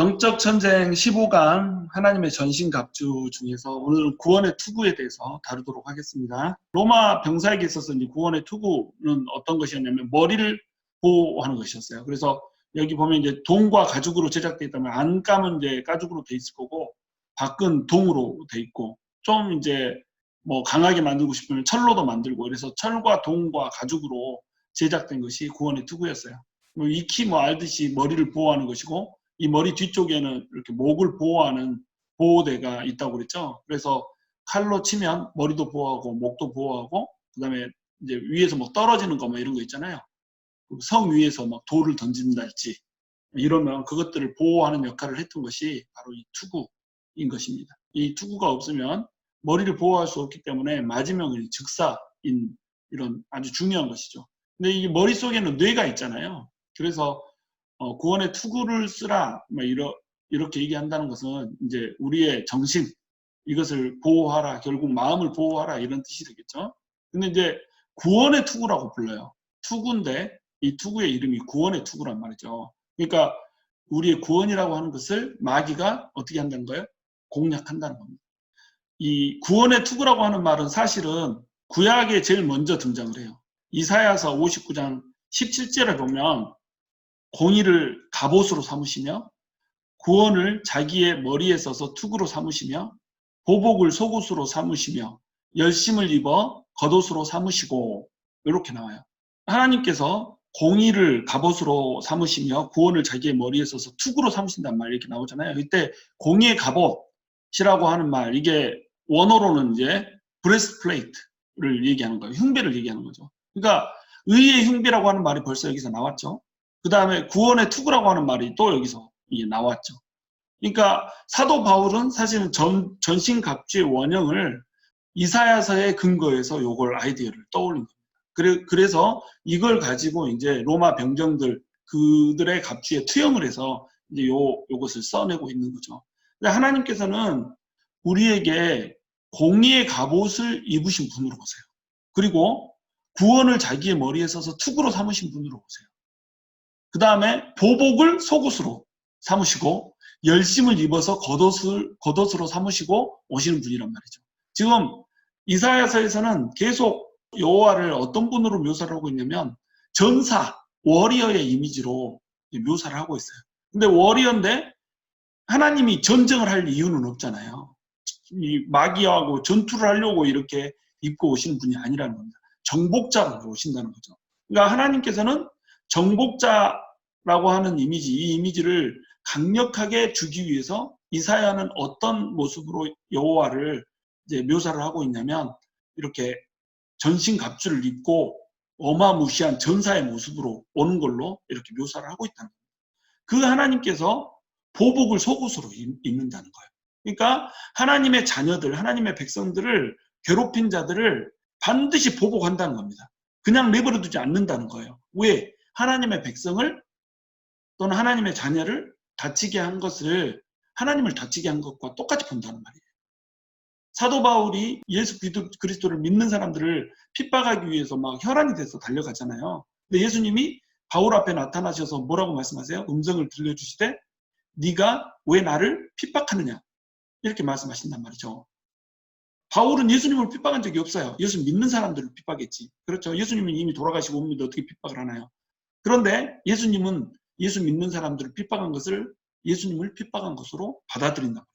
영적 전쟁 15강 하나님의 전신갑주 중에서 오늘 구원의 투구에 대해서 다루도록 하겠습니다. 로마 병사에게 있어서 이제 구원의 투구는 어떤 것이었냐면 머리를 보호하는 것이었어요. 그래서 여기 보면 이제 동과 가죽으로 제작되어 있다면 안감은 이제 가죽으로 돼 있을 거고 밖은 동으로 돼 있고 좀 이제 뭐 강하게 만들고 싶으면 철로도 만들고 그래서 철과 동과 가죽으로 제작된 것이 구원의 투구였어요. 익히 뭐 알듯이 머리를 보호하는 것이고 이 머리 뒤쪽에는 이렇게 목을 보호하는 보호대가 있다고 그랬죠. 그래서 칼로 치면 머리도 보호하고 목도 보호하고 그다음에 이제 위에서 뭐 떨어지는 거 뭐 이런 거 있잖아요. 성 위에서 막 돌을 던진달지 이러면 그것들을 보호하는 역할을 했던 것이 바로 이 투구인 것입니다. 이 투구가 없으면 머리를 보호할 수 없기 때문에 맞으면 즉사인 이런 아주 중요한 것이죠. 근데 이 머릿속에는 뇌가 있잖아요. 그래서 구원의 투구를 쓰라 이렇게 얘기한다는 것은 이제 우리의 정신 이것을 보호하라, 결국 마음을 보호하라 이런 뜻이 되겠죠. 근데 이제 구원의 투구라고 불러요. 투구인데 이 투구의 이름이 구원의 투구란 말이죠. 그러니까 우리의 구원이라고 하는 것을 마귀가 어떻게 한다는 거예요? 공략한다는 겁니다. 이 구원의 투구라고 하는 말은 사실은 구약에 제일 먼저 등장을 해요. 이사야서 59장 17절에 보면 공의를 갑옷으로 삼으시며 구원을 자기의 머리에 써서 투구로 삼으시며 보복을 속옷으로 삼으시며 열심을 입어 겉옷으로 삼으시고 이렇게 나와요. 하나님께서 공의를 갑옷으로 삼으시며 구원을 자기의 머리에 써서 투구로 삼으신단 말 이렇게 나오잖아요. 이때 공의의 갑옷이라고 하는 말 이게 원어로는 이제 브레스트플레이트를 얘기하는 거예요. 흉배를 얘기하는 거죠. 그러니까 의의 흉배라고 하는 말이 벌써 여기서 나왔죠. 그 다음에 구원의 투구라고 하는 말이 또 여기서 나왔죠. 그러니까 사도 바울은 사실은 전신갑주의 원형을 이사야서에 근거해서 요걸 아이디어를 떠올린 겁니다. 그래서 이걸 가지고 이제 로마 병정들 그들의 갑주에 투영을 해서 이제 요것을 써내고 있는 거죠. 근데 하나님께서는 우리에게 공의의 갑옷을 입으신 분으로 보세요. 그리고 구원을 자기의 머리에 써서 투구로 삼으신 분으로 보세요. 그 다음에 보복을 속옷으로 삼으시고 열심을 입어서 겉옷으로 삼으시고 오시는 분이란 말이죠. 지금 이사야서에서는 계속 여호와를 어떤 분으로 묘사를 하고 있냐면 전사, 워리어의 이미지로 묘사를 하고 있어요. 근데 워리어인데 하나님이 전쟁을 할 이유는 없잖아요. 이 마귀하고 전투를 하려고 이렇게 입고 오시는 분이 아니라는 겁니다. 정복자로 오신다는 거죠. 그러니까 하나님께서는 정복자라고 하는 이미지, 이 이미지를 강력하게 주기 위해서 이사야는 어떤 모습으로 여호와를 이제 묘사를 하고 있냐면 이렇게 전신갑주를 입고 어마무시한 전사의 모습으로 오는 걸로 이렇게 묘사를 하고 있다는 거예요. 그 하나님께서 보복을 속옷으로 입는다는 거예요. 그러니까 하나님의 자녀들, 하나님의 백성들을 괴롭힌 자들을 반드시 보복한다는 겁니다. 그냥 내버려 두지 않는다는 거예요. 왜? 하나님의 백성을 또는 하나님의 자녀를 다치게 한 것을 하나님을 다치게 한 것과 똑같이 본다는 말이에요. 사도 바울이 예수 그리스도를 믿는 사람들을 핍박하기 위해서 막 혈안이 돼서 달려가잖아요. 근데 예수님이 바울 앞에 나타나셔서 뭐라고 말씀하세요? 음성을 들려주시되 네가 왜 나를 핍박하느냐 이렇게 말씀하신단 말이죠. 바울은 예수님을 핍박한 적이 없어요. 예수 믿는 사람들을 핍박했지. 그렇죠. 예수님은 이미 돌아가시고 옵니다. 어떻게 핍박을 하나요? 그런데 예수님은 예수 믿는 사람들을 핍박한 것을 예수님을 핍박한 것으로 받아들인다.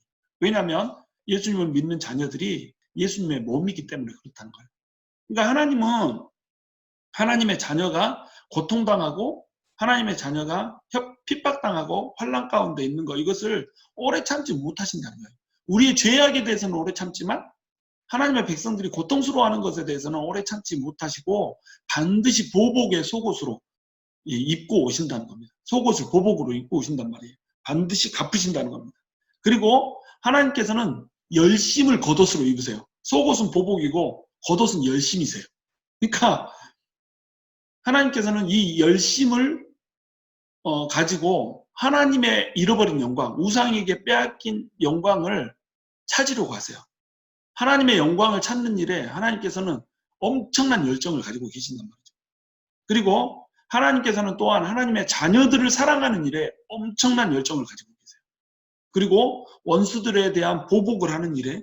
왜냐하면 예수님을 믿는 자녀들이 예수님의 몸이기 때문에 그렇다는 거예요. 그러니까 하나님은 하나님의 자녀가 고통당하고 하나님의 자녀가 핍박당하고 환난 가운데 있는 거 이것을 오래 참지 못하신다는 거예요. 우리의 죄악에 대해서는 오래 참지만 하나님의 백성들이 고통스러워하는 것에 대해서는 오래 참지 못하시고 반드시 보복의 속옷으로 입고 오신다는 겁니다. 속옷을 보복으로 입고 오신단 말이에요. 반드시 갚으신다는 겁니다. 그리고 하나님께서는 열심을 겉옷으로 입으세요. 속옷은 보복이고 겉옷은 열심이세요. 그러니까 하나님께서는 이 열심을 가지고 하나님의 잃어버린 영광, 우상에게 빼앗긴 영광을 찾으려고 하세요. 하나님의 영광을 찾는 일에 하나님께서는 엄청난 열정을 가지고 계신단 말이죠. 그리고 하나님께서는 또한 하나님의 자녀들을 사랑하는 일에 엄청난 열정을 가지고 계세요. 그리고 원수들에 대한 보복을 하는 일에,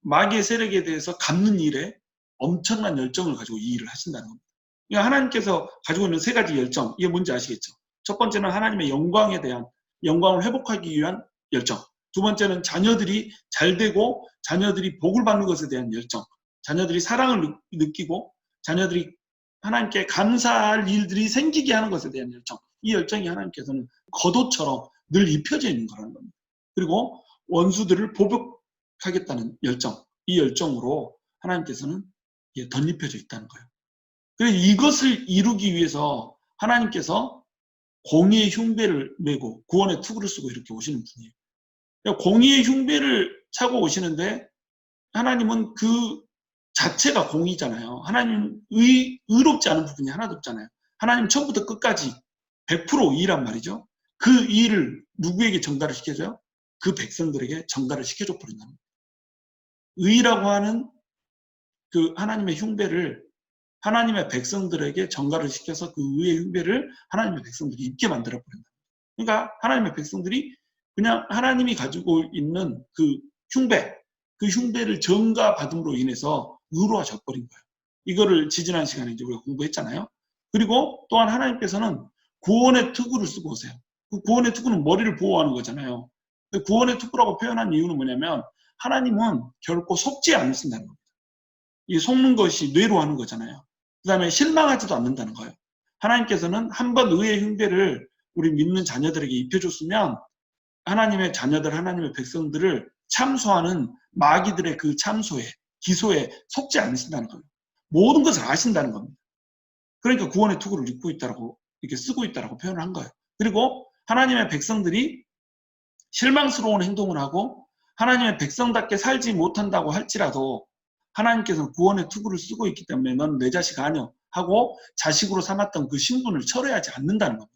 마귀의 세력에 대해서 갚는 일에 엄청난 열정을 가지고 이 일을 하신다는 겁니다. 그러니까 하나님께서 가지고 있는 세 가지 열정, 이게 뭔지 아시겠죠? 첫 번째는 하나님의 영광에 대한, 영광을 회복하기 위한 열정. 두 번째는 자녀들이 잘 되고 자녀들이 복을 받는 것에 대한 열정. 자녀들이 사랑을 느끼고 자녀들이 하나님께 감사할 일들이 생기게 하는 것에 대한 열정. 이 열정이 하나님께서는 겉옷처럼 늘 입혀져 있는 거라는 겁니다. 그리고 원수들을 보복하겠다는 열정. 이 열정으로 하나님께서는 덧입혀져 있다는 거예요. 그래서 이것을 이루기 위해서 하나님께서 공의의 흉배를 메고 구원의 투구를 쓰고 이렇게 오시는 분이에요. 그러니까 공의의 흉배를 차고 오시는데 하나님은 그 자체가 공의잖아요. 하나님 의롭지 않은 부분이 하나도 없잖아요. 하나님 처음부터 끝까지 100% 의란 말이죠. 그 의를 누구에게 전가를 시켜줘요? 그 백성들에게 전가를 시켜줘 버린다는 거예요. 의라고 하는 그 하나님의 흉배를 하나님의 백성들에게 전가를 시켜서 그 의의 흉배를 하나님의 백성들이 입게 만들어 버린다. 그러니까 하나님의 백성들이 그냥 하나님이 가지고 있는 그 흉배를 전가받음으로 인해서 의로워져 버린 거예요. 이거를 지지난 시간에 이제 우리가 공부했잖아요. 그리고 또한 하나님께서는 구원의 투구를 쓰고 오세요. 그 구원의 투구는 머리를 보호하는 거잖아요. 구원의 투구라고 표현한 이유는 뭐냐면 하나님은 결코 속지 않으신다는 겁니다. 이 속는 것이 뇌로 하는 거잖아요. 그 다음에 실망하지도 않는다는 거예요. 하나님께서는 한번 의의 흉배를 우리 믿는 자녀들에게 입혀줬으면 하나님의 자녀들, 하나님의 백성들을 참소하는 마귀들의 그 참소에, 기소에 속지 않으신다는 거예요. 모든 것을 아신다는 겁니다. 그러니까 구원의 투구를 입고 있다라고, 이렇게 쓰고 있다라고 표현을 한 거예요. 그리고 하나님의 백성들이 실망스러운 행동을 하고 하나님의 백성답게 살지 못한다고 할지라도 하나님께서는 구원의 투구를 쓰고 있기 때문에 넌 내 자식 아니여 하고 자식으로 삼았던 그 신분을 철회하지 않는다는 겁니다.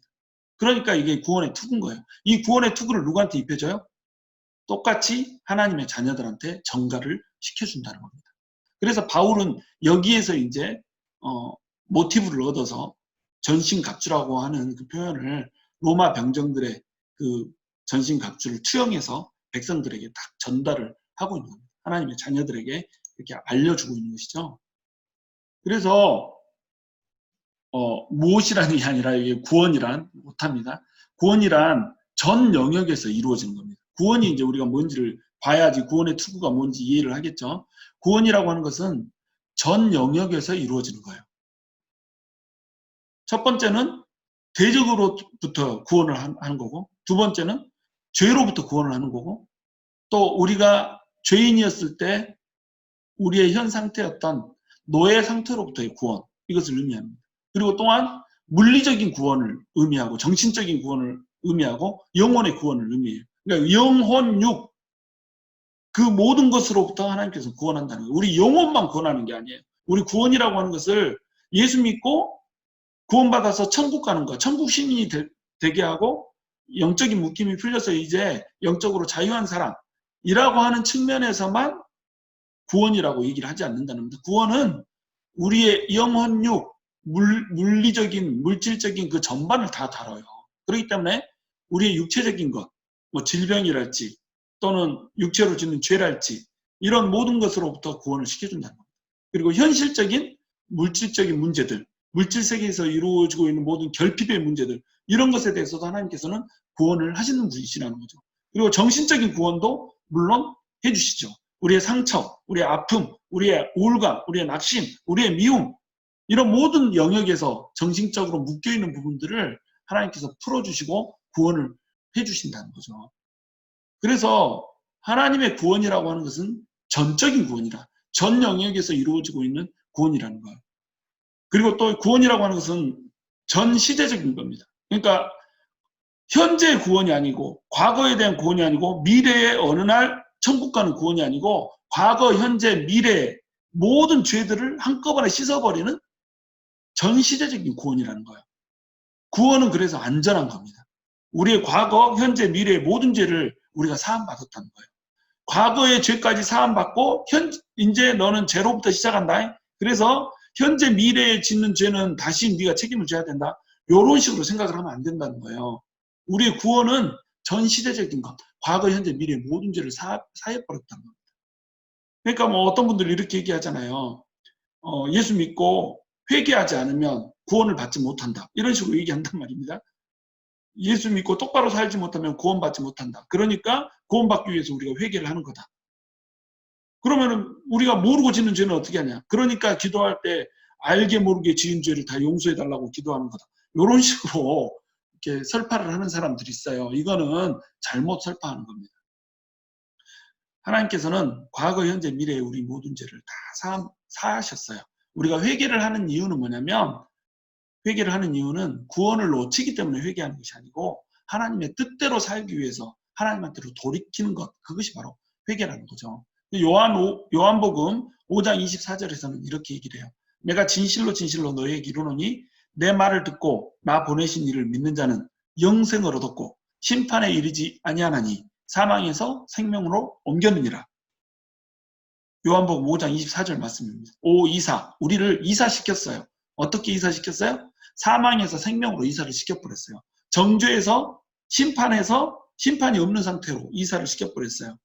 그러니까 이게 구원의 투구인 거예요. 이 구원의 투구를 누구한테 입혀줘요? 똑같이 하나님의 자녀들한테 전가를 시켜준다는 겁니다. 그래서 바울은 여기에서 이제 모티브를 얻어서 전신갑주라고 하는 그 표현을 로마 병정들의 그 전신갑주를 투영해서 백성들에게 딱 전달을 하고 있는 겁니다. 하나님의 자녀들에게 이렇게 알려주고 있는 것이죠. 그래서 무엇이라는 게 아니라 이게 구원이란 못합니다. 구원이란 전 영역에서 이루어지는 겁니다. 구원이 이제 우리가 뭔지를 봐야지 구원의 투구가 뭔지 이해를 하겠죠. 구원이라고 하는 것은 전 영역에서 이루어지는 거예요. 첫 번째는 대적으로부터 구원을 하는 거고, 두 번째는 죄로부터 구원을 하는 거고, 또 우리가 죄인이었을 때 우리의 현 상태였던 노예 상태로부터의 구원, 이것을 의미합니다. 그리고 또한 물리적인 구원을 의미하고 정신적인 구원을 의미하고 영혼의 구원을 의미해요. 그러니까 영혼, 육, 그 모든 것으로부터 하나님께서 구원한다는 거예요. 우리 영혼만 구원하는 게 아니에요. 우리 구원이라고 하는 것을 예수 믿고 구원받아서 천국 가는 거, 천국 시민이 되게 하고 영적인 묶임이 풀려서 이제 영적으로 자유한 사람이라고 하는 측면에서만 구원이라고 얘기를 하지 않는다는 겁니다. 구원은 우리의 영혼육, 물리적인, 물질적인 그 전반을 다 다뤄요. 그렇기 때문에 우리의 육체적인 것, 뭐 질병이랄지 또는 육체로 짓는 죄랄지 이런 모든 것으로부터 구원을 시켜준다는 겁니다. 그리고 현실적인 물질적인 문제들, 물질 세계에서 이루어지고 있는 모든 결핍의 문제들 이런 것에 대해서도 하나님께서는 구원을 하시는 분이시라는 거죠. 그리고 정신적인 구원도 물론 해주시죠. 우리의 상처, 우리의 아픔, 우리의 우울감, 우리의 낙심, 우리의 미움 이런 모든 영역에서 정신적으로 묶여있는 부분들을 하나님께서 풀어주시고 구원을 해주신다는 거죠. 그래서 하나님의 구원이라고 하는 것은 전적인 구원이라, 전 영역에서 이루어지고 있는 구원이라는 거예요. 그리고 또 구원이라고 하는 것은 전 시대적인 겁니다. 그러니까 현재의 구원이 아니고 과거에 대한 구원이 아니고 미래의 어느 날 천국 가는 구원이 아니고 과거, 현재, 미래 모든 죄들을 한꺼번에 씻어버리는 전 시대적인 구원이라는 거예요. 구원은 그래서 안전한 겁니다. 우리의 과거, 현재, 미래의 모든 죄를 우리가 사함받았다는 거예요. 과거의 죄까지 사함받고 이제 너는 죄로부터 시작한다. 그래서 현재, 미래에 짓는 죄는 다시 네가 책임을 져야 된다. 이런 식으로 생각을 하면 안 된다는 거예요. 우리의 구원은 전 시대적인 것, 과거, 현재, 미래 모든 죄를 사해버렸다는 겁니다. 그러니까 뭐 어떤 분들이 이렇게 얘기하잖아요. 예수 믿고 회개하지 않으면 구원을 받지 못한다. 이런 식으로 얘기한단 말입니다. 예수 믿고 똑바로 살지 못하면 구원받지 못한다. 그러니까 구원받기 위해서 우리가 회개를 하는 거다. 그러면은 우리가 모르고 짓는 죄는 어떻게 하냐. 그러니까 기도할 때 알게 모르게 지은 죄를 다 용서해 달라고 기도하는 거다. 이런 식으로 이렇게 설파를 하는 사람들이 있어요. 이거는 잘못 설파하는 겁니다. 하나님께서는 과거, 현재, 미래의 우리 모든 죄를 다 사하셨어요. 우리가 회개를 하는 이유는 뭐냐면, 회개를 하는 이유는 구원을 놓치기 때문에 회개하는 것이 아니고 하나님의 뜻대로 살기 위해서 하나님한테로 돌이키는 것, 그것이 바로 회개라는 거죠. 요한복음 5장 24절에서는 이렇게 얘기를 해요. 내가 진실로 진실로 너희에게 이르노니 내 말을 듣고 나 보내신 이를 믿는 자는 영생을 얻었고 심판에 이르지 아니하나니 사망에서 생명으로 옮겼느니라. 요한복음 5장 24절 말씀입니다. 524, 우리를 이사시켰어요. 어떻게 이사시켰어요? 사망에서 생명으로 이사를 시켜버렸어요. 정죄에서 심판에서 심판이 없는 상태로 이사를 시켜버렸어요.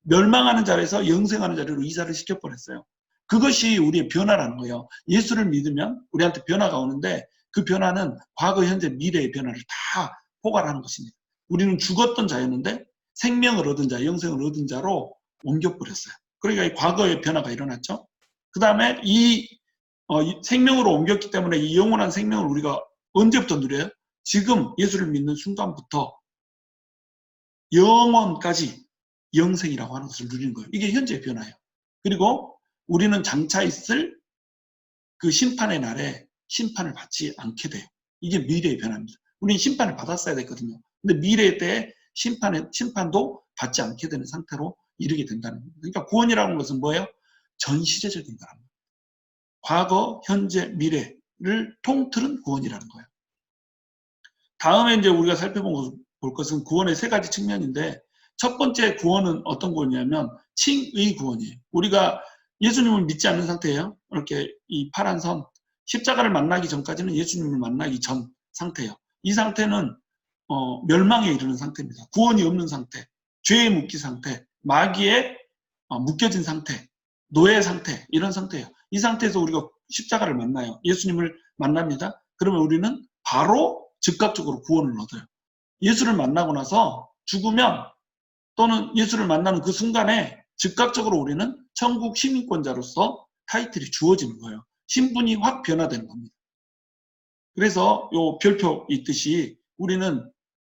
멸망하는 자리에서 영생하는 자리로 이사를 시켜버렸어요. 그것이 우리의 변화라는 거예요. 예수를 믿으면 우리한테 변화가 오는데 그 변화는 과거, 현재, 미래의 변화를 다 포괄하는 것입니다. 우리는 죽었던 자였는데 생명을 얻은 자, 영생을 얻은 자로 옮겨버렸어요. 그러니까 이 과거의 변화가 일어났죠. 그 다음에 이 생명으로 옮겼기 때문에 이 영원한 생명을 우리가 언제부터 누려요? 지금 예수를 믿는 순간부터 영원까지 영생이라고 하는 것을 누리는 거예요. 이게 현재의 변화예요. 그리고 우리는 장차 있을 그 심판의 날에 심판을 받지 않게 돼요. 이게 미래의 변화입니다. 우리는 심판을 받았어야 됐거든요. 근데 미래 때 심판도 받지 않게 되는 상태로 이르게 된다는 겁니다. 그러니까 구원이라는 것은 뭐예요? 전 시대적인 거랍니다. 과거, 현재, 미래를 통틀은 구원이라는 거예요. 다음에 이제 우리가 살펴볼 것은 구원의 세 가지 측면인데 첫 번째 구원은 어떤 구원이냐면 칭의 구원이에요. 우리가 예수님을 믿지 않는 상태예요. 이렇게 이 파란 선, 십자가를 만나기 전까지는 예수님을 만나기 전 상태예요. 이 상태는 멸망에 이르는 상태입니다. 구원이 없는 상태, 죄에 묶인 상태, 마귀에 묶여진 상태, 노예 상태, 이런 상태예요. 이 상태에서 우리가 십자가를 만나요. 예수님을 만납니다. 그러면 우리는 바로 즉각적으로 구원을 얻어요. 예수를 만나고 나서 죽으면 또는 예수를 만나는 그 순간에 즉각적으로 우리는 천국 시민권자로서 타이틀이 주어지는 거예요. 신분이 확 변화되는 겁니다. 그래서 요 별표 있듯이 우리는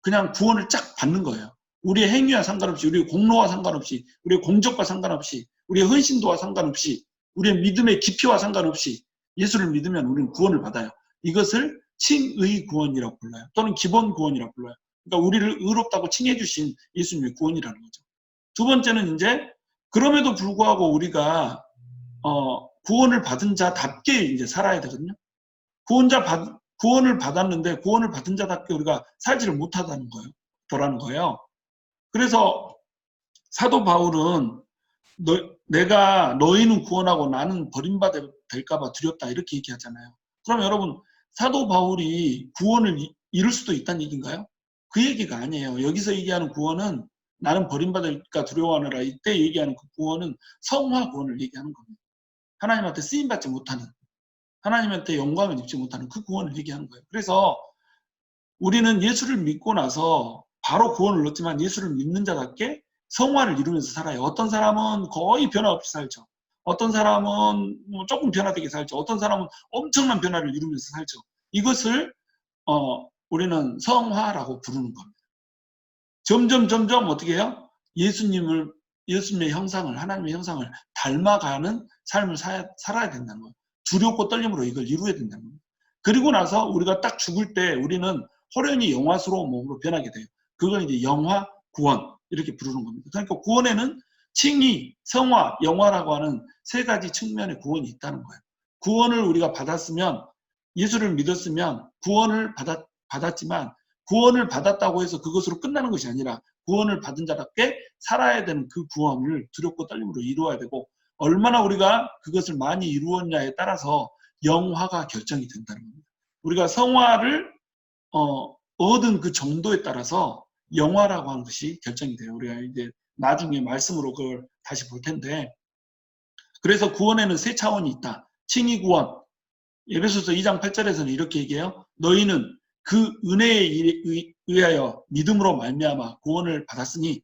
그냥 구원을 쫙 받는 거예요. 우리의 행위와 상관없이, 우리의 공로와 상관없이, 우리의 공적과 상관없이, 우리의 헌신도와 상관없이, 우리의 믿음의 깊이와 상관없이 예수를 믿으면 우리는 구원을 받아요. 이것을 칭의 구원이라고 불러요. 또는 기본 구원이라고 불러요. 그러니까 우리를 의롭다고 칭해 주신 예수님의 구원이라는 거죠. 두 번째는 이제 그럼에도 불구하고 우리가 구원을 받은 자답게 이제 살아야 되거든요. 구원을 받았는데 구원을 받은 자답게 우리가 살지를 못하다는 거예요. 더라는 거예요. 그래서 사도 바울은 내가 너희는 구원하고 나는 버림받을까 봐 두렵다 이렇게 얘기하잖아요. 그럼 여러분 사도 바울이 구원을 이룰 수도 있다는 얘기인가요? 그 얘기가 아니에요. 여기서 얘기하는 구원은 나는 버림받을까 두려워하느라 이때 얘기하는 그 구원은 성화 구원을 얘기하는 겁니다. 하나님한테 쓰임받지 못하는, 하나님한테 영광을 입지 못하는 그 구원을 얘기하는 거예요. 그래서 우리는 예수를 믿고 나서 바로 구원을 얻지만 예수를 믿는 자답게 성화를 이루면서 살아요. 어떤 사람은 거의 변화 없이 살죠. 어떤 사람은 조금 변화되게 살죠. 어떤 사람은 엄청난 변화를 이루면서 살죠. 이것을 우리는 성화라고 부르는 겁니다. 점점 어떻게 해요? 예수님의 형상을, 하나님의 형상을 닮아가는 삶을 살아야 된다는 거예요. 두렵고 떨림으로 이걸 이루어야 된다는 겁니다. 그리고 나서 우리가 딱 죽을 때 우리는 호련히 영화스러운 몸으로 변하게 돼요. 그걸 이제 영화, 구원 이렇게 부르는 겁니다. 그러니까 구원에는 칭의, 성화, 영화라고 하는 세 가지 측면의 구원이 있다는 거예요. 구원을 우리가 받았으면, 예수를 믿었으면 구원을 받았지만 구원을 받았다고 해서 그것으로 끝나는 것이 아니라 구원을 받은 자답게 살아야 되는 그 구원을 두렵고 떨림으로 이루어야 되고, 얼마나 우리가 그것을 많이 이루었냐에 따라서 영화가 결정이 된다는 겁니다. 우리가 성화를 얻은 그 정도에 따라서 영화라고 하는 것이 결정이 돼요. 우리가 이제 나중에 말씀으로 그걸 다시 볼 텐데, 그래서 구원에는 세 차원이 있다. 칭의 구원. 에베소서 2장 8절에서는 이렇게 얘기해요. 너희는 그 은혜에 의하여 믿음으로 말미암아 구원을 받았으니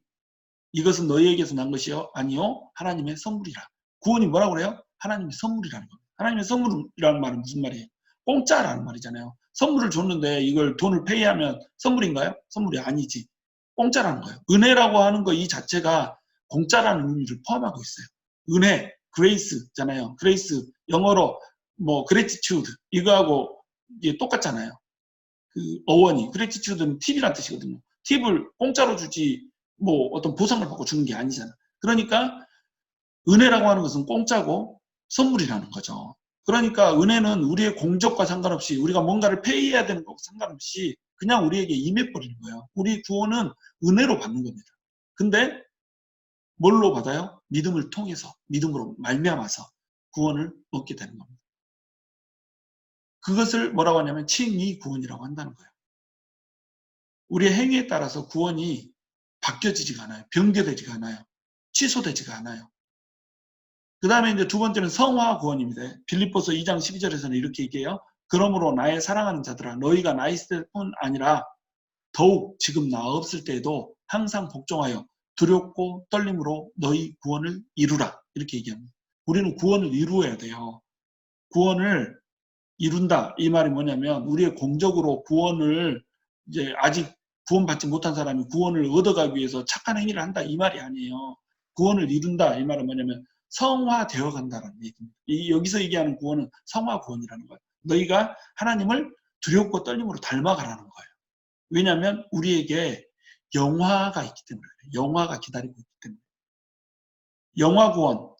이것은 너희에게서 난 것이요 아니요 하나님의 선물이라. 구원이 뭐라고 그래요? 하나님의 선물이라는 겁니다. 하나님의 선물이라는 말은 무슨 말이에요? 공짜라는 말이잖아요. 선물을 줬는데 이걸 돈을 페이하면 선물인가요? 선물이 아니지. 공짜라는 거예요. 은혜라고 하는 거 이 자체가 공짜라는 의미를 포함하고 있어요. 은혜, 그레이스잖아요. 그레이스 영어로 뭐 gratitude 이거하고 이게 똑같잖아요. 그 어원이 gratitude는 팁이라는 뜻이거든요. 팁을 공짜로 주지 뭐 어떤 보상을 받고 주는 게 아니잖아. 그러니까 은혜라고 하는 것은 공짜고 선물이라는 거죠. 그러니까 은혜는 우리의 공적과 상관없이 우리가 뭔가를 페이해야 되는 것과 상관없이 그냥 우리에게 임해버리는 거예요. 우리 구원은 은혜로 받는 겁니다. 근데 뭘로 받아요? 믿음을 통해서, 믿음으로 말미암아서 구원을 얻게 되는 겁니다. 그것을 뭐라고 하냐면 칭의 구원이라고 한다는 거예요. 우리의 행위에 따라서 구원이 바뀌어지지가 않아요. 변개되지가 않아요. 취소되지가 않아요. 그 다음에 이제 두 번째는 성화 구원입니다. 빌립보서 2장 12절에서는 이렇게 얘기해요. 그러므로 나의 사랑하는 자들아 너희가 나 있을 뿐 아니라 더욱 지금 나 없을 때에도 항상 복종하여 두렵고 떨림으로 너희 구원을 이루라. 이렇게 얘기합니다. 우리는 구원을 이루어야 돼요. 구원을 이룬다. 이 말이 뭐냐면 우리의 공적으로 구원을 이제 아직 구원받지 못한 사람이 구원을 얻어가기 위해서 착한 행위를 한다. 이 말이 아니에요. 구원을 이룬다. 이 말은 뭐냐면 성화되어 간다는 얘기입니다. 여기서 얘기하는 구원은 성화 구원이라는 거예요. 너희가 하나님을 두렵고 떨림으로 닮아가라는 거예요. 왜냐하면 우리에게 영화가 있기 때문에 그래요. 영화가 기다리고 있기 때문에. 영화 구원.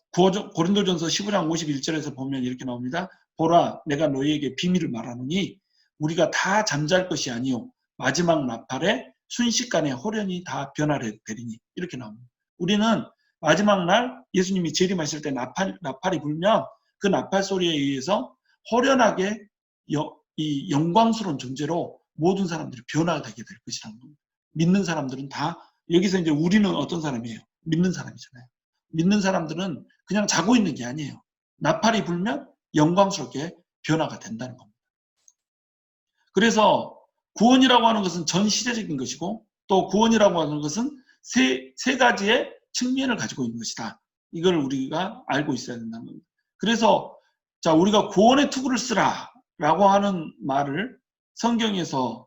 고린도전서 15장 51절에서 보면 이렇게 나옵니다. 보라 내가 너희에게 비밀을 말하노니 우리가 다 잠잘 것이 아니요 마지막 나팔에 순식간에 호련히 다 변화를 되리니 이렇게 나옵니다. 우리는 마지막 날 예수님이 재림하실 때 나팔이 불면 그 나팔 소리에 의해서 호련하게 이 영광스러운 존재로 모든 사람들이 변화되게 될 것이라는 겁니다. 믿는 사람들은 다 여기서 이제 우리는 어떤 사람이에요? 믿는 사람이잖아요. 믿는 사람들은 그냥 자고 있는 게 아니에요. 나팔이 불면 영광스럽게 변화가 된다는 겁니다. 그래서 구원이라고 하는 것은 전 시대적인 것이고 또 구원이라고 하는 것은 세 가지의 측면을 가지고 있는 것이다. 이걸 우리가 알고 있어야 된다는 겁니다. 그래서 자 우리가 구원의 투구를 쓰라 라고 하는 말을 성경에서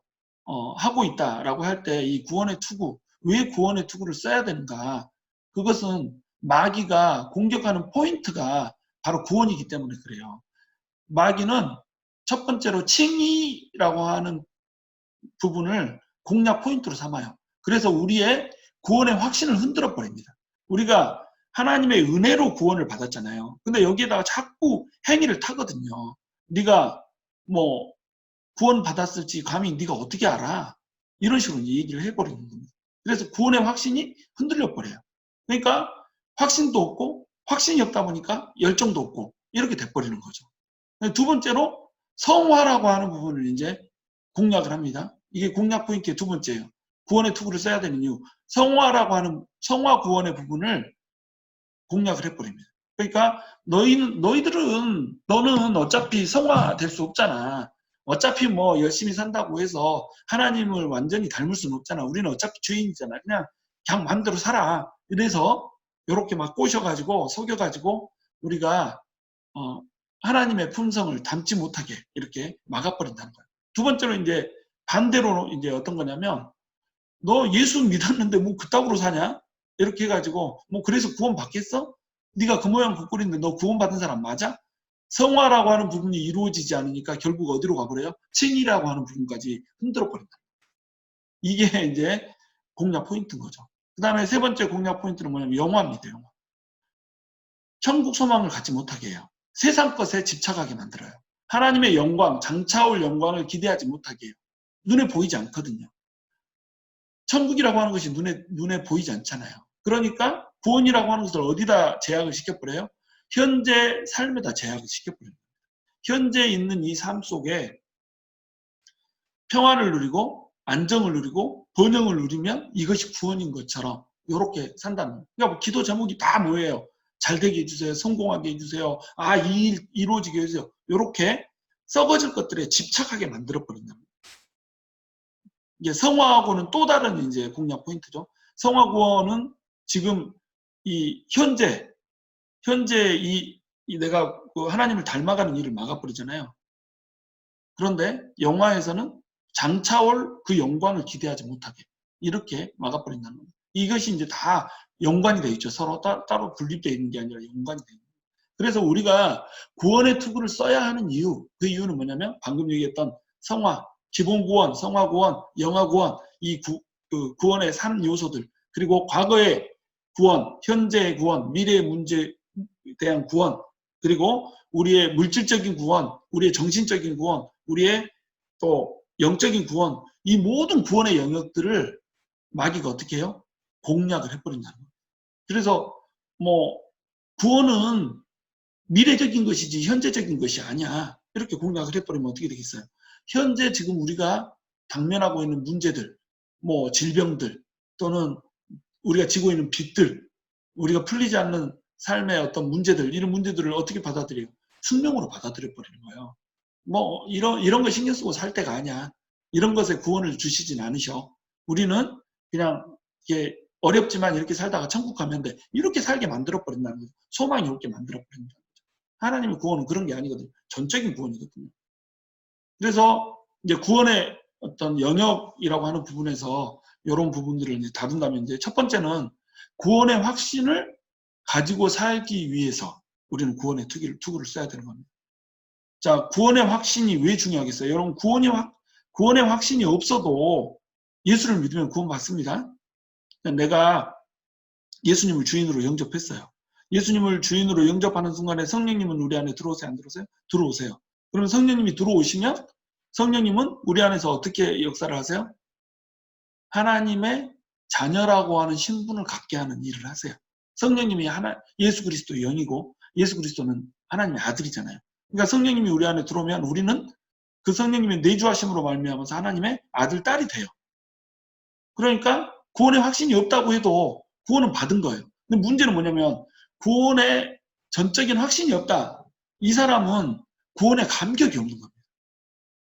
하고 있다라고 할 때 이 구원의 투구, 왜 구원의 투구를 써야 되는가? 그것은 마귀가 공격하는 포인트가 바로 구원이기 때문에 그래요. 마귀는 첫 번째로 칭의라고 하는 부분을 공략 포인트로 삼아요. 그래서 우리의 구원의 확신을 흔들어 버립니다. 우리가 하나님의 은혜로 구원을 받았잖아요. 근데 여기에다가 자꾸 행위를 타거든요. 네가 뭐 구원 받았을지 감히 네가 어떻게 알아? 이런 식으로 얘기를 해버리는 겁니다. 그래서 구원의 확신이 흔들려 버려요. 그러니까 확신도 없고 확신이 없다 보니까 열정도 없고 이렇게 돼버리는 거죠. 두 번째로 성화라고 하는 부분을 이제 공략을 합니다. 이게 공략 포인트의 두 번째예요. 구원의 투구를 써야 되는 이유. 성화라고 하는 성화 구원의 부분을 공략을 해버립니다. 그러니까 너희들은 너는 어차피 성화될 수 없잖아. 어차피 뭐 열심히 산다고 해서 하나님을 완전히 닮을 수는 없잖아. 우리는 어차피 죄인이잖아. 그냥 마음대로 살아. 이래서 이렇게 막 꼬셔가지고 속여가지고 우리가 하나님의 품성을 담지 못하게 이렇게 막아버린다는 거예요. 두 번째로 이제 반대로 이제 어떤 거냐면 너 예수 믿었는데 뭐 그따구로 사냐? 이렇게 해가지고 뭐 그래서 구원 받겠어? 네가 그 모양 그 꼴인데 너 구원 받은 사람 맞아? 성화라고 하는 부분이 이루어지지 않으니까 결국 어디로 가버려요? 칭의라고 하는 부분까지 흔들어 버린다. 이게 이제 공략 포인트인 거죠. 그 다음에 세 번째 공략 포인트는 뭐냐면 영화입니다. 영화. 천국 소망을 갖지 못하게 해요. 세상 것에 집착하게 만들어요. 하나님의 영광, 장차올 영광을 기대하지 못하게 해요. 눈에 보이지 않거든요. 천국이라고 하는 것이 눈에 보이지 않잖아요. 그러니까 구원이라고 하는 것을 어디다 제약을 시켜버려요? 현재 삶에다 제약을 시켜버려요. 현재 있는 이 삶 속에 평화를 누리고 안정을 누리고 번영을 누리면 이것이 구원인 것처럼 이렇게 산다는 거예요. 그러니까 뭐 기도 제목이 다 뭐예요? 잘 되게 해주세요. 성공하게 해주세요. 이 일 이루어지게 해주세요. 이렇게 썩어질 것들에 집착하게 만들어버린다는 거예요. 이게 성화하고는 또 다른 이제 공략 포인트죠. 성화 구원은 지금 이 현재 이 내가 그 하나님을 닮아가는 일을 막아버리잖아요. 그런데 영화에서는 장차올 그 영광을 기대하지 못하게 이렇게 막아버린다는 겁니다. 이것이 이제 다 연관이 되어 있죠. 서로 따로 분립되어 있는 게 아니라 연관이 되어 있는 거예요. 그래서 우리가 구원의 투구를 써야 하는 이유, 그 이유는 뭐냐면 방금 얘기했던 성화, 기본구원, 성화구원, 영화구원, 이 그 구원의 3요소들, 그리고 과거의 구원, 현재의 구원, 미래의 문제에 대한 구원, 그리고 우리의 물질적인 구원, 우리의 정신적인 구원, 우리의 또 영적인 구원, 이 모든 구원의 영역들을 마귀가 어떻게 해요? 공략을 해버린다는 거예요. 그래서 뭐 구원은 미래적인 것이지 현재적인 것이 아니야. 이렇게 공략을 해버리면 어떻게 되겠어요? 현재 지금 우리가 당면하고 있는 문제들, 뭐 질병들, 또는 우리가 지고 있는 빚들, 우리가 풀리지 않는 삶의 어떤 문제들, 이런 문제들을 어떻게 받아들여요? 숙명으로 받아들여 버리는 거예요. 뭐 이런 거 신경 쓰고 살 때가 아니야. 이런 것에 구원을 주시진 않으셔. 우리는 그냥 이게 어렵지만 이렇게 살다가 천국 가면 돼. 이렇게 살게 만들어 버린다는 거죠. 소망이 없게 만들어 버린다. 하나님의 구원은 그런 게 아니거든요. 전적인 구원이거든요. 그래서 이제 구원의 어떤 영역이라고 하는 부분에서 이런 부분들을 이제 다룬다면 이제 첫 번째는 구원의 확신을 가지고 살기 위해서 우리는 구원의 투구를 써야 되는 겁니다. 자, 구원의 확신이 왜 중요하겠어요? 여러분, 구원의 확신이 없어도 예수를 믿으면 구원받습니다. 내가 예수님을 주인으로 영접했어요. 예수님을 주인으로 영접하는 순간에 성령님은 우리 안에 들어오세요? 안 들어오세요? 들어오세요. 그럼 성령님이 들어오시면 성령님은 우리 안에서 어떻게 역사를 하세요? 하나님의 자녀라고 하는 신분을 갖게 하는 일을 하세요. 성령님이 예수 그리스도의 영이고 예수 그리스도는 하나님의 아들이잖아요. 그러니까 성령님이 우리 안에 들어오면 우리는 그 성령님의 내주하심으로 말미암아서 하나님의 아들, 딸이 돼요. 그러니까 구원의 확신이 없다고 해도 구원은 받은 거예요. 근데 문제는 뭐냐면 구원의 전적인 확신이 없다. 이 사람은 구원의 감격이 없는 겁니다.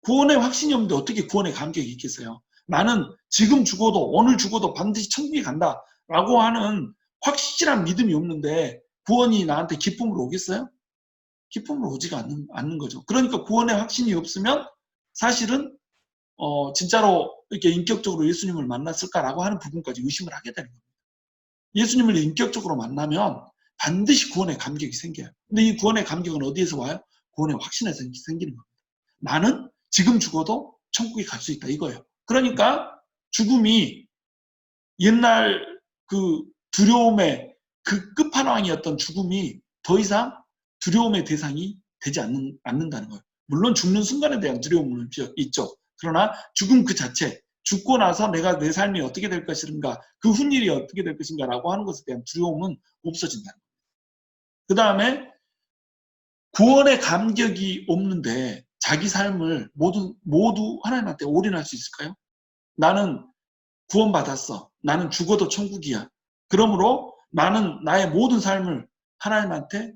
구원의 확신이 없는데 어떻게 구원의 감격이 있겠어요? 나는 지금 죽어도 오늘 죽어도 반드시 천국에 간다라고 하는 확실한 믿음이 없는데 구원이 나한테 기쁨으로 오겠어요? 기쁨으로 오지가 않는 거죠. 그러니까 구원의 확신이 없으면 사실은 진짜로 이렇게 인격적으로 예수님을 만났을까라고 하는 부분까지 의심을 하게 되는 겁니다. 예수님을 인격적으로 만나면 반드시 구원의 감격이 생겨요. 근데 이 구원의 감격은 어디에서 와요? 구원의 확신에서 생기는 겁니다. 나는 지금 죽어도 천국에 갈 수 있다 이거예요. 그러니까 죽음이 옛날 그 두려움의 그 끝판왕이었던 죽음이 더 이상 두려움의 대상이 되지 않는다는 거예요. 물론 죽는 순간에 대한 두려움은 있죠. 그러나 죽음 그 자체, 죽고 나서 내가 내 삶이 어떻게 될 것인가, 그 훈일이 어떻게 될 것인가라고 하는 것에 대한 두려움은 없어진다는 거예요. 그 다음에 구원의 감격이 없는데 자기 삶을 모두 하나님한테 올인할 수 있을까요? 나는 구원받았어. 나는 죽어도 천국이야. 그러므로 나는 나의 모든 삶을 하나님한테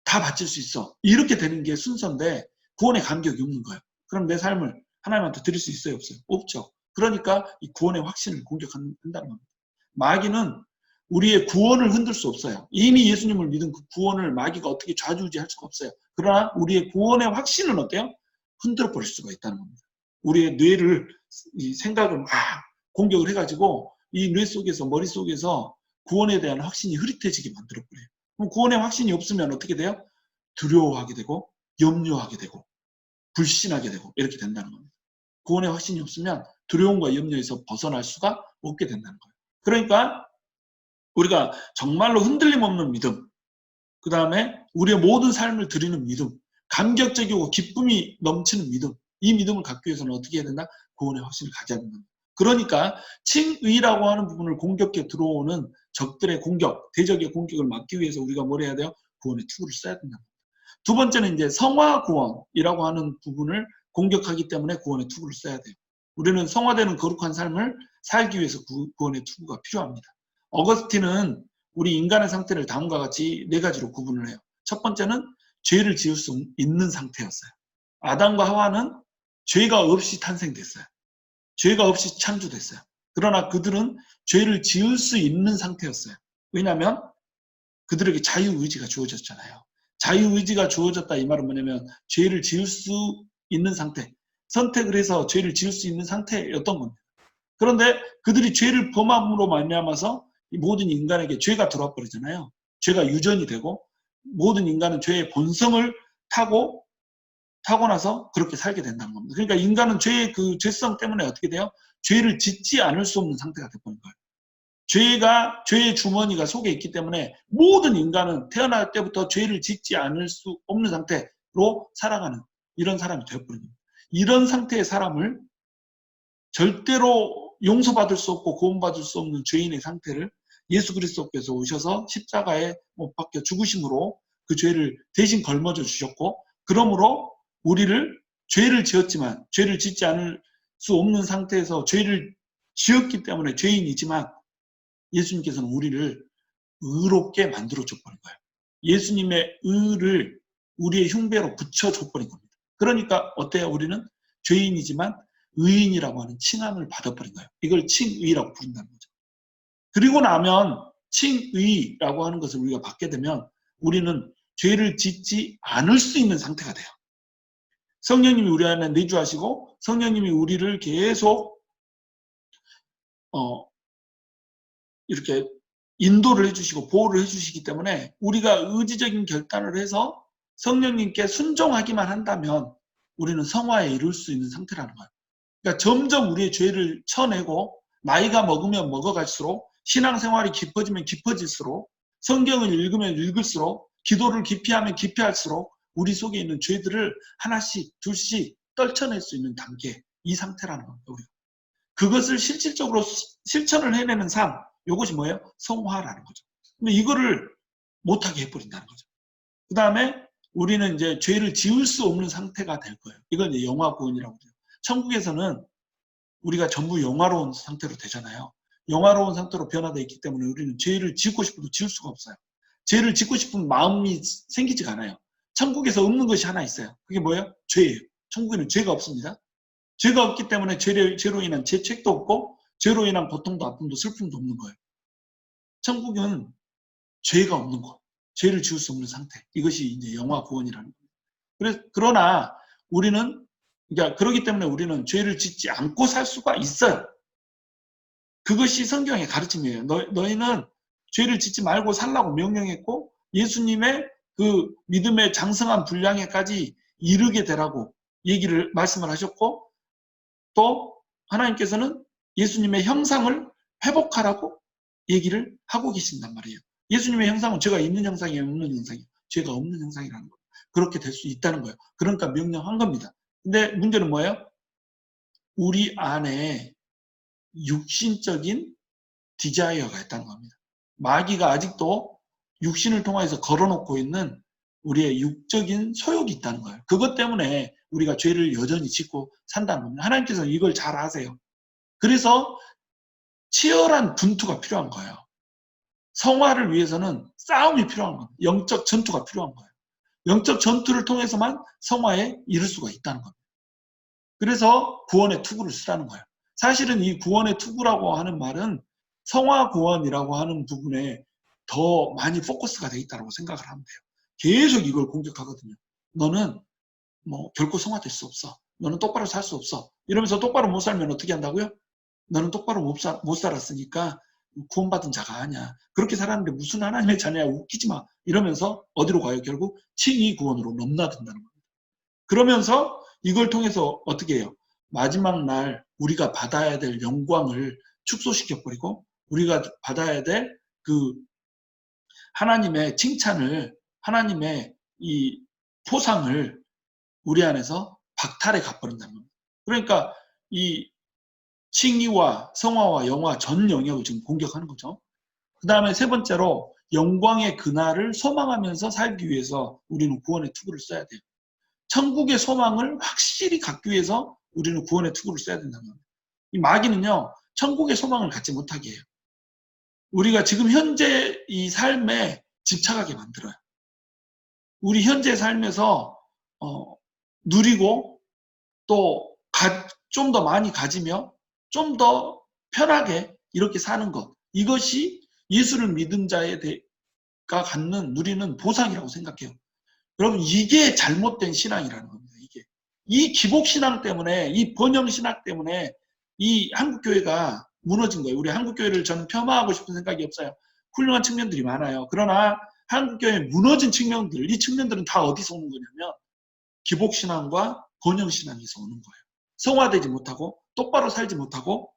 다 바칠 수 있어. 이렇게 되는 게 순서인데 구원의 감격이 없는 거예요. 그럼 내 삶을 하나님한테 드릴 수 있어요? 없어요? 없죠. 그러니까 이 구원의 확신을 공격한다는 겁니다. 마귀는 우리의 구원을 흔들 수 없어요. 이미 예수님을 믿은 그 구원을 마귀가 어떻게 좌지우지할 수가 없어요. 그러나 우리의 구원의 확신은 어때요? 흔들어 버릴 수가 있다는 겁니다. 우리의 뇌를, 이 생각을 막 공격을 해가지고 이 뇌 속에서, 머릿속에서 구원에 대한 확신이 흐릿해지게 만들어 버려요. 그럼 구원의 확신이 없으면 어떻게 돼요? 두려워하게 되고 염려하게 되고 불신하게 되고 이렇게 된다는 겁니다. 구원의 확신이 없으면 두려움과 염려에서 벗어날 수가 없게 된다는 거예요. 그러니까 우리가 정말로 흔들림 없는 믿음, 그 다음에 우리의 모든 삶을 드리는 믿음, 감격적이고 기쁨이 넘치는 믿음, 이 믿음을 갖기 위해서는 어떻게 해야 된다? 구원의 확신을 가져야 된다. 그러니까 칭의라고 하는 부분을 공격해 들어오는 적들의 공격, 대적의 공격을 막기 위해서 우리가 뭘 해야 돼요? 구원의 투구를 써야 된다. 두 번째는 이제 성화 구원이라고 하는 부분을 공격하기 때문에 구원의 투구를 써야 돼요. 우리는 성화되는 거룩한 삶을 살기 위해서 구원의 투구가 필요합니다. 어거스틴은 우리 인간의 상태를 다음과 같이 네 가지로 구분을 해요. 첫 번째는 죄를 지을 수 있는 상태였어요. 아담과 하와는 죄가 없이 탄생됐어요. 죄가 없이 창조됐어요. 그러나 그들은 죄를 지을 수 있는 상태였어요. 왜냐하면 그들에게 자유의지가 주어졌잖아요. 자유의지가 주어졌다 이 말은 뭐냐면 죄를 지을 수 있는 상태, 선택을 해서 죄를 지을 수 있는 상태였던 겁니다. 그런데 그들이 죄를 범함으로 말미암아서 모든 인간에게 죄가 들어와 버리잖아요. 죄가 유전이 되고 모든 인간은 죄의 본성을 타고 나서 그렇게 살게 된다는 겁니다. 그러니까 인간은 죄의 그 죄성 때문에 어떻게 돼요? 죄를 짓지 않을 수 없는 상태가 되어버린 거예요. 죄의 주머니가 속에 있기 때문에 모든 인간은 태어날 때부터 죄를 짓지 않을 수 없는 상태로 살아가는 이런 사람이 되어버린 겁니다. 이런 상태의 사람을 절대로 용서받을 수 없고 구원받을 수 없는 죄인의 상태를 예수 그리스도께서 오셔서 십자가에 못 박혀 죽으심으로 그 죄를 대신 걸머져 주셨고, 그러므로 우리를 죄를 지었지만 죄를 짓지 않을 수 없는 상태에서 죄를 지었기 때문에 죄인이지만 예수님께서는 우리를 의롭게 만들어줘버린 거예요. 예수님의 의를 우리의 흉배로 붙여줘버린 겁니다. 그러니까 어때요? 우리는 죄인이지만 의인이라고 하는 칭함을 받아버린 거예요. 이걸 칭의라고 부른다는 거죠. 그리고 나면 칭의라고 하는 것을 우리가 받게 되면 우리는 죄를 짓지 않을 수 있는 상태가 돼요. 성령님이 우리 안에 내주하시고 성령님이 우리를 계속 이렇게 인도를 해주시고 보호를 해주시기 때문에 우리가 의지적인 결단을 해서 성령님께 순종하기만 한다면 우리는 성화에 이룰 수 있는 상태라는 거예요. 그러니까 점점 우리의 죄를 쳐내고 나이가 먹으면 먹어갈수록 신앙생활이 깊어지면 깊어질수록 성경을 읽으면 읽을수록 기도를 깊이 하면 깊이 할수록 우리 속에 있는 죄들을 하나씩 둘씩 떨쳐낼 수 있는 단계, 이 상태라는 겁니다. 그것을 실질적으로 실천을 해내는 삶, 이것이 뭐예요? 성화라는 거죠. 근데 이거를 못하게 해버린다는 거죠. 그 다음에 우리는 이제 죄를 지을 수 없는 상태가 될 거예요. 이건 이제 영화구원이라고 해요. 천국에서는 우리가 전부 영화로운 상태로 되잖아요. 영화로운 상태로 변화되어 있기 때문에 우리는 죄를 짓고 싶어도 지을 수가 없어요. 죄를 짓고 싶은 마음이 생기지가 않아요. 천국에서 없는 것이 하나 있어요. 그게 뭐예요? 죄예요. 천국에는 죄가 없습니다. 죄가 없기 때문에 죄로 인한 죄책도 없고 죄로 인한 고통도 아픔도 슬픔도 없는 거예요. 천국은 죄가 없는 것, 죄를 지을 수 없는 상태. 이것이 이제 영화 구원이라는 거예요. 그러나 우리는 그러니까 그렇기 때문에 우리는 죄를 짓지 않고 살 수가 있어요. 그것이 성경의 가르침이에요. 너희는 죄를 짓지 말고 살라고 명령했고 예수님의 그 믿음의 장성한 분량에까지 이르게 되라고 말씀을 하셨고 또 하나님께서는 예수님의 형상을 회복하라고 얘기를 하고 계신단 말이에요. 예수님의 형상은 죄가 있는 형상이에요, 없는 형상이에요? 죄가 없는 형상이라는 거예요. 그렇게 될 수 있다는 거예요. 그러니까 명령한 겁니다. 근데 문제는 뭐예요? 우리 안에 육신적인 디자이어가 있다는 겁니다. 마귀가 아직도 육신을 통해서 걸어놓고 있는 우리의 육적인 소욕이 있다는 거예요. 그것 때문에 우리가 죄를 여전히 짓고 산다는 겁니다. 하나님께서는 이걸 잘 아세요. 그래서 치열한 분투가 필요한 거예요. 성화를 위해서는 싸움이 필요한 겁니다. 영적 전투가 필요한 거예요. 영적 전투를 통해서만 성화에 이를 수가 있다는 겁니다. 그래서 구원의 투구를 쓰라는 거예요. 사실은 이 구원의 투구라고 하는 말은 성화 구원이라고 하는 부분에 더 많이 포커스가 되어 있다고 생각을 하면 돼요. 계속 이걸 공격하거든요. 너는 뭐 결코 성화될 수 없어. 너는 똑바로 살 수 없어. 이러면서 똑바로 못 살면 어떻게 한다고요? 너는 똑바로 못 살았으니까 구원받은 자가 아니야. 그렇게 살았는데 무슨 하나님의 자녀야, 웃기지 마. 이러면서 어디로 가요? 결국 칭의 구원으로 넘나든다는 겁니다. 그러면서 이걸 통해서 어떻게 해요? 마지막 날 우리가 받아야 될 영광을 축소시켜버리고 우리가 받아야 될 그 하나님의 칭찬을, 하나님의 이 포상을 우리 안에서 박탈해 가버린다는 겁니다. 그러니까 이 칭의와 성화와 영화 전 영역을 지금 공격하는 거죠. 그 다음에 세 번째로 영광의 그날을 소망하면서 살기 위해서 우리는 구원의 투구를 써야 돼요. 천국의 소망을 확실히 갖기 위해서 우리는 구원의 투구를 써야 된다는 겁니다. 이 마귀는요, 천국의 소망을 갖지 못하게 해요. 우리가 지금 현재 이 삶에 집착하게 만들어요. 우리 현재 삶에서 누리고 또 좀 더 많이 가지며 좀 더 편하게 이렇게 사는 것. 이것이 예수를 믿은 자가 갖는 누리는 보상이라고 생각해요. 여러분 이게 잘못된 신앙이라는 겁니다. 이게. 이 기복신앙 때문에 이 번영신앙 때문에 이 한국교회가 무너진 거예요. 우리 한국교회를 저는 폄하하고 싶은 생각이 없어요. 훌륭한 측면들이 많아요. 그러나 한국교회 무너진 측면들, 이 측면들은 다 어디서 오는 거냐면 기복신앙과 번영신앙에서 오는 거예요. 성화되지 못하고 똑바로 살지 못하고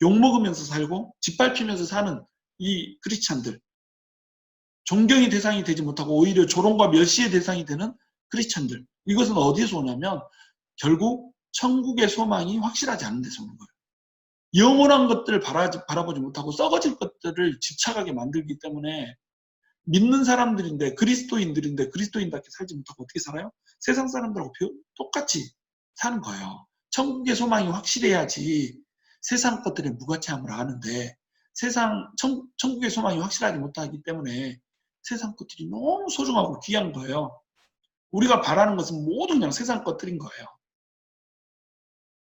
욕먹으면서 살고 짓밟히면서 사는 이 크리스찬들, 존경의 대상이 되지 못하고 오히려 조롱과 멸시의 대상이 되는 크리스찬들, 이것은 어디에서 오냐면 결국 천국의 소망이 확실하지 않은 데서 오는 거예요. 영원한 것들을 바라보지 못하고 썩어질 것들을 집착하게 만들기 때문에 믿는 사람들인데 그리스도인들인데 그리스도인답게 살지 못하고 어떻게 살아요? 세상 사람들하고 똑같이 사는 거예요. 천국의 소망이 확실해야지 세상 것들의 무가치함을 아는데 천국의 소망이 확실하지 못하기 때문에 세상 것들이 너무 소중하고 귀한 거예요. 우리가 바라는 것은 모두 그냥 세상 것들인 거예요.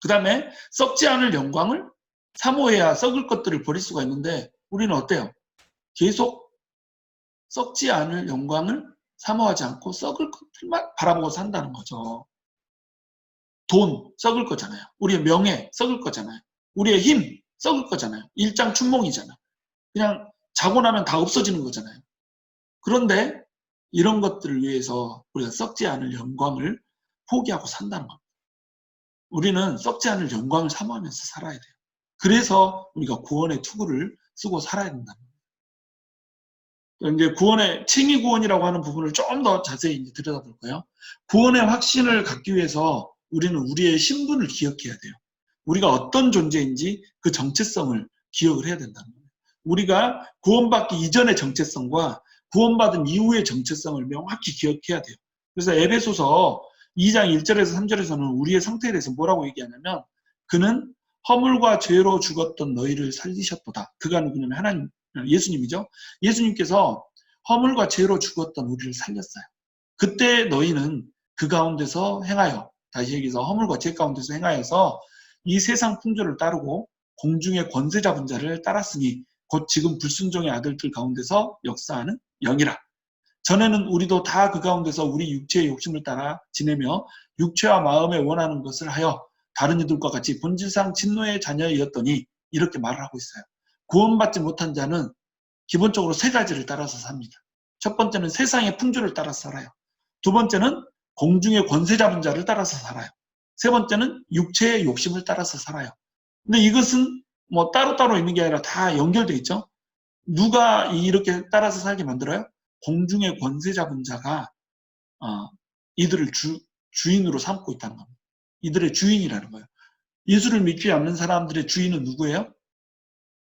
그 다음에 썩지 않을 영광을 사모해야 썩을 것들을 버릴 수가 있는데 우리는 어때요? 계속 썩지 않을 영광을 사모하지 않고 썩을 것들만 바라보고 산다는 거죠. 돈 썩을 거잖아요. 우리의 명예 썩을 거잖아요. 우리의 힘 썩을 거잖아요. 일장춘몽이잖아요. 그냥 자고 나면 다 없어지는 거잖아요. 그런데 이런 것들을 위해서 우리가 썩지 않을 영광을 포기하고 산다는 겁니다. 우리는 썩지 않을 영광을 사모하면서 살아야 돼요. 그래서 우리가 구원의 투구를 쓰고 살아야 된다는 겁니다. 이제 구원의 칭의 구원이라고 하는 부분을 좀 더 자세히 이제 들여다볼 거예요. 구원의 확신을 갖기 위해서 우리는 우리의 신분을 기억해야 돼요. 우리가 어떤 존재인지 그 정체성을 기억을 해야 된다는 거예요. 우리가 구원받기 이전의 정체성과 구원받은 이후의 정체성을 명확히 기억해야 돼요. 그래서 에베소서 2장 1절에서 3절에서는 우리의 상태에 대해서 뭐라고 얘기하냐면 그는 허물과 죄로 죽었던 너희를 살리셨도다. 그가 누구냐면 하나님, 예수님이죠. 예수님께서 허물과 죄로 죽었던 우리를 살렸어요. 그때 너희는 그 가운데서 행하여, 다시 얘기해서 허물과 죄 가운데서 행하여서 이 세상 풍조를 따르고 공중의 권세 잡은 자를 따랐으니 곧 지금 불순종의 아들들 가운데서 역사하는 영이라. 전에는 우리도 다 그 가운데서 우리 육체의 욕심을 따라 지내며 육체와 마음에 원하는 것을 하여 다른 이들과 같이 본질상 진노의 자녀이었더니 이렇게 말을 하고 있어요. 구원받지 못한 자는 기본적으로 세 가지를 따라서 삽니다. 첫 번째는 세상의 풍조를 따라서 살아요. 두 번째는 공중의 권세 잡은 자를 따라서 살아요. 세 번째는 육체의 욕심을 따라서 살아요. 근데 이것은 뭐 따로따로 있는 게 아니라 다 연결돼 있죠. 누가 이렇게 따라서 살게 만들어요? 공중의 권세 잡은 자가 이들을 주인으로 삼고 있다는 겁니다. 이들의 주인이라는 거예요. 예수를 믿지 않는 사람들의 주인은 누구예요?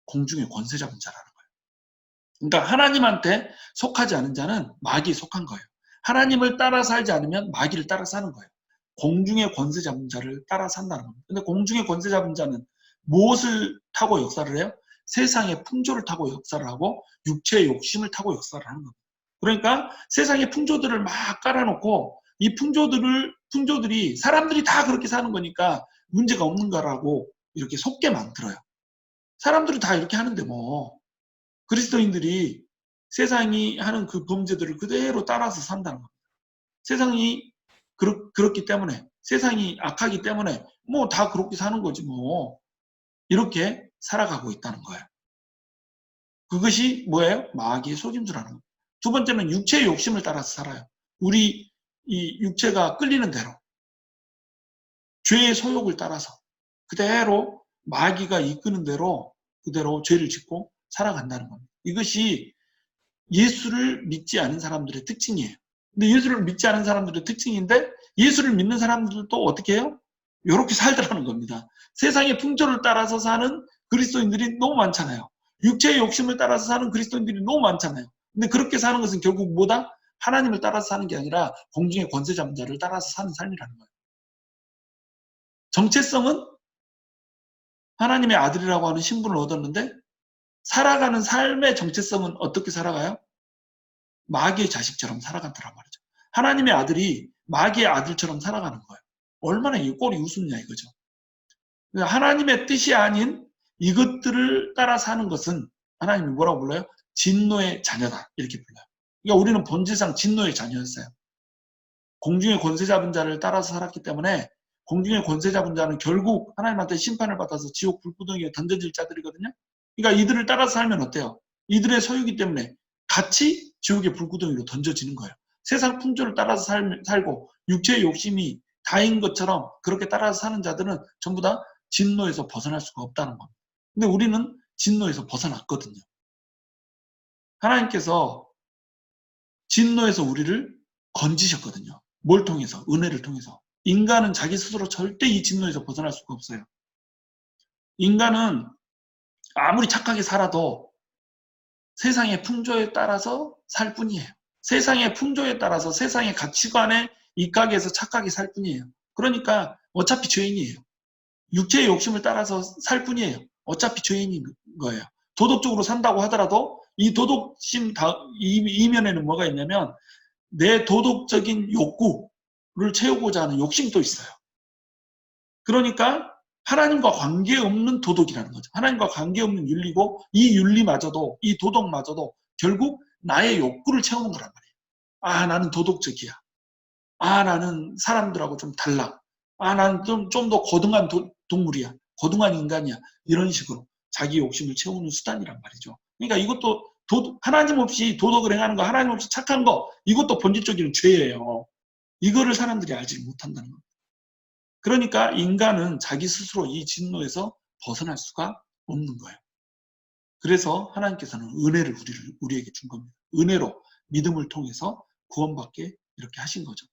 공중의 권세 잡은 자라는 거예요. 그러니까 하나님한테 속하지 않은 자는 마귀에 속한 거예요. 하나님을 따라 살지 않으면 마귀를 따라 사는 거예요. 공중의 권세 잡은 자를 따라 산다는 겁니다. 근데 공중의 권세 잡은 자는 무엇을 타고 역사를 해요? 세상의 풍조를 타고 역사를 하고 육체의 욕심을 타고 역사를 하는 겁니다. 그러니까 세상의 풍조들을 막 깔아놓고 이 풍조들이 사람들이 다 그렇게 사는 거니까 문제가 없는 거라고 이렇게 속게 만들어요. 사람들이 다 이렇게 하는데 뭐 그리스도인들이 세상이 하는 그 범죄들을 그대로 따라서 산다는 겁니다. 세상이 그렇기 때문에 세상이 악하기 때문에 뭐 다 그렇게 사는 거지 뭐 이렇게 살아가고 있다는 거예요. 그것이 뭐예요? 마귀의 속임수라는 겁니다. 두 번째는 육체의 욕심을 따라서 살아요. 우리 이 육체가 끌리는 대로 죄의 소욕을 따라서 그대로 마귀가 이끄는 대로 그대로 죄를 짓고 살아간다는 겁니다. 이것이 예수를 믿지 않은 사람들의 특징이에요. 근데 예수를 믿지 않은 사람들의 특징인데 예수를 믿는 사람들도 어떻게 해요? 이렇게 살더라는 겁니다. 세상의 풍조를 따라서 사는 그리스도인들이 너무 많잖아요. 육체의 욕심을 따라서 사는 그리스도인들이 너무 많잖아요. 근데 그렇게 사는 것은 결국 뭐다? 하나님을 따라서 사는 게 아니라 공중의 권세 잡은 자를 따라서 사는 삶이라는 거예요. 정체성은 하나님의 아들이라고 하는 신분을 얻었는데 살아가는 삶의 정체성은 어떻게 살아가요? 마귀의 자식처럼 살아간다란 말이죠. 하나님의 아들이 마귀의 아들처럼 살아가는 거예요. 얼마나 이 꼴이 우습냐 이거죠. 하나님의 뜻이 아닌 이것들을 따라 사는 것은 하나님이 뭐라고 불러요? 진노의 자녀다 이렇게 불러요. 그러니까 우리는 본질상 진노의 자녀였어요. 공중의 권세 잡은 자를 따라서 살았기 때문에 공중의 권세 잡은 자는 결국 하나님한테 심판을 받아서 지옥 불구덩이에 던져질 자들이거든요. 그러니까 이들을 따라서 살면 어때요? 이들의 소유기 때문에 같이 지옥의 불구덩이로 던져지는 거예요. 세상 풍조를 따라서 살고 육체의 욕심이 다인 것처럼 그렇게 따라서 사는 자들은 전부 다 진노에서 벗어날 수가 없다는 겁니다. 근데 우리는 진노에서 벗어났거든요. 하나님께서 진노에서 우리를 건지셨거든요. 뭘 통해서? 은혜를 통해서. 인간은 자기 스스로 절대 이 진노에서 벗어날 수가 없어요. 인간은 아무리 착하게 살아도 세상의 풍조에 따라서 살 뿐이에요. 세상의 풍조에 따라서 세상의 가치관에 입각해서 착하게 살 뿐이에요. 그러니까 어차피 죄인이에요. 육체의 욕심을 따라서 살 뿐이에요. 어차피 죄인인 거예요. 도덕적으로 산다고 하더라도 이 도덕심 이면에는 뭐가 있냐면 내 도덕적인 욕구를 채우고자 하는 욕심도 있어요. 그러니까 하나님과 관계없는 도덕이라는 거죠. 하나님과 관계없는 윤리고 이 윤리마저도 이 도덕마저도 결국 나의 욕구를 채우는 거란 말이에요. 아 나는 도덕적이야. 아 나는 사람들하고 좀 달라. 아 나는 좀 더 고등한 동물이야. 고등한 인간이야. 이런 식으로 자기 욕심을 채우는 수단이란 말이죠. 그러니까 이것도 하나님 없이 도덕을 행하는 거, 하나님 없이 착한 거, 이것도 본질적인 죄예요. 이거를 사람들이 알지 못한다는 겁니다. 그러니까 인간은 자기 스스로 이 진노에서 벗어날 수가 없는 거예요. 그래서 하나님께서는 은혜를 우리에게 준 겁니다. 은혜로 믿음을 통해서 구원받게 이렇게 하신 거죠.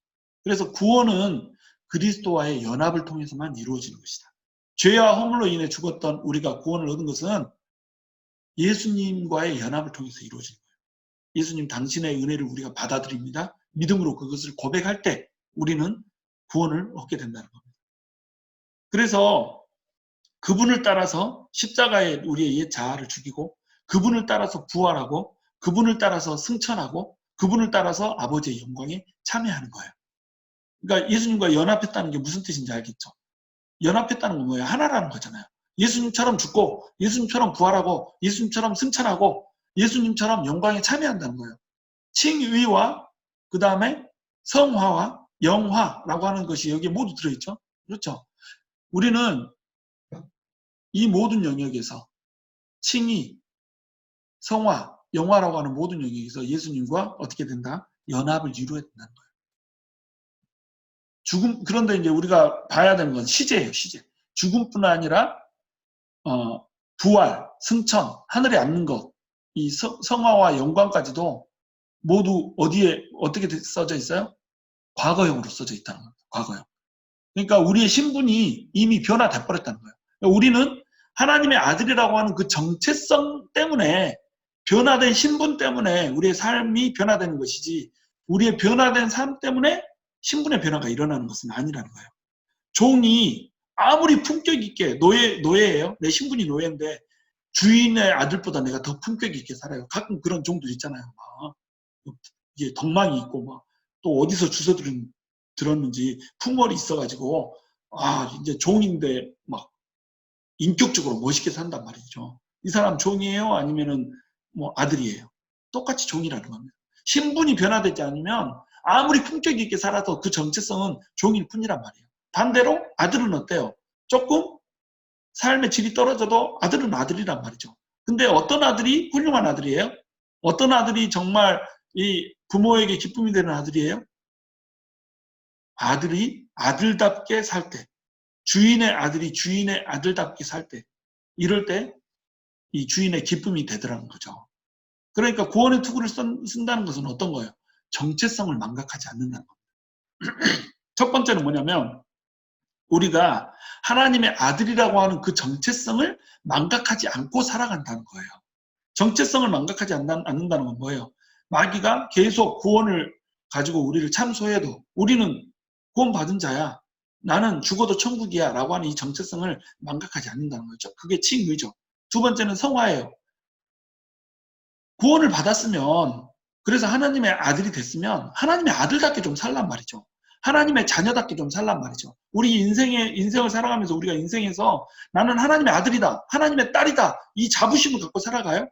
그래서 구원은 그리스도와의 연합을 통해서만 이루어지는 것이다. 죄와 허물로 인해 죽었던 우리가 구원을 얻은 것은 예수님과의 연합을 통해서 이루어지는 거예요. 예수님 당신의 은혜를 우리가 받아들입니다. 믿음으로 그것을 고백할 때 우리는 구원을 얻게 된다는 겁니다. 그래서 그분을 따라서 십자가에 우리의 옛 자아를 죽이고 그분을 따라서 부활하고 그분을 따라서 승천하고 그분을 따라서 아버지의 영광에 참여하는 거예요. 그러니까 예수님과 연합했다는 게 무슨 뜻인지 알겠죠? 연합했다는 건 뭐예요? 하나라는 거잖아요. 예수님처럼 죽고 예수님처럼 부활하고 예수님처럼 승천하고 예수님처럼 영광에 참여한다는 거예요. 칭의와 그 다음에 성화와 영화라고 하는 것이 여기에 모두 들어있죠. 그렇죠? 우리는 이 모든 영역에서 칭의, 성화, 영화라고 하는 모든 영역에서 예수님과 어떻게 된다? 연합을 이루어야 된다는 거예요. 그런데 이제 우리가 봐야 되는 건 시제예요, 시제. 죽음뿐 아니라 부활, 승천, 하늘에 앉는 것, 이 성화와 영광까지도 모두 어디에 어떻게 써져 있어요? 과거형으로 써져 있다는 겁니다. 과거형. 그러니까 우리의 신분이 이미 변화돼 버렸다는 거예요. 그러니까 우리는 하나님의 아들이라고 하는 그 정체성 때문에 변화된 신분 때문에 우리의 삶이 변화되는 것이지 우리의 변화된 삶 때문에 신분의 변화가 일어나는 것은 아니라는 거예요. 종이 아무리 품격 있게 노예예요. 내 신분이 노예인데 주인의 아들보다 내가 더 품격 있게 살아요. 가끔 그런 종들 있잖아요. 막 이게 덕망이 있고 막 또 어디서 주워 들었는지 풍월이 있어가지고 이제 종인데 막 인격적으로 멋있게 산단 말이죠. 이 사람 종이에요? 아니면은 뭐 아들이에요? 똑같이 종이라는 겁니다. 신분이 변화되지 않으면 아무리 품격 있게 살아도 그 정체성은 종일 뿐이란 말이에요. 반대로 아들은 어때요? 조금 삶의 질이 떨어져도 아들은 아들이란 말이죠. 근데 어떤 아들이 훌륭한 아들이에요? 어떤 아들이 정말 이 부모에게 기쁨이 되는 아들이에요? 아들이 아들답게 살 때, 주인의 아들이 주인의 아들답게 살 때, 이럴 때 이 주인의 기쁨이 되더라는 거죠. 그러니까 구원의 투구를 쓴다는 것은 어떤 거예요? 정체성을 망각하지 않는다는 겁니다. 첫 번째는 뭐냐면 우리가 하나님의 아들이라고 하는 그 정체성을 망각하지 않고 살아간다는 거예요. 정체성을 망각하지 않는다는 건 뭐예요? 마귀가 계속 구원을 가지고 우리를 참소해도 우리는 구원받은 자야. 나는 죽어도 천국이야 라고 하는 이 정체성을 망각하지 않는다는 거죠. 그게 칭의죠. 두 번째는 성화예요. 구원을 받았으면, 그래서 하나님의 아들이 됐으면 하나님의 아들답게 좀 살란 말이죠. 하나님의 자녀답게 좀 살란 말이죠. 우리 인생을 살아가면서 우리가 인생에서 나는 하나님의 아들이다, 하나님의 딸이다, 이 자부심을 갖고 살아가요?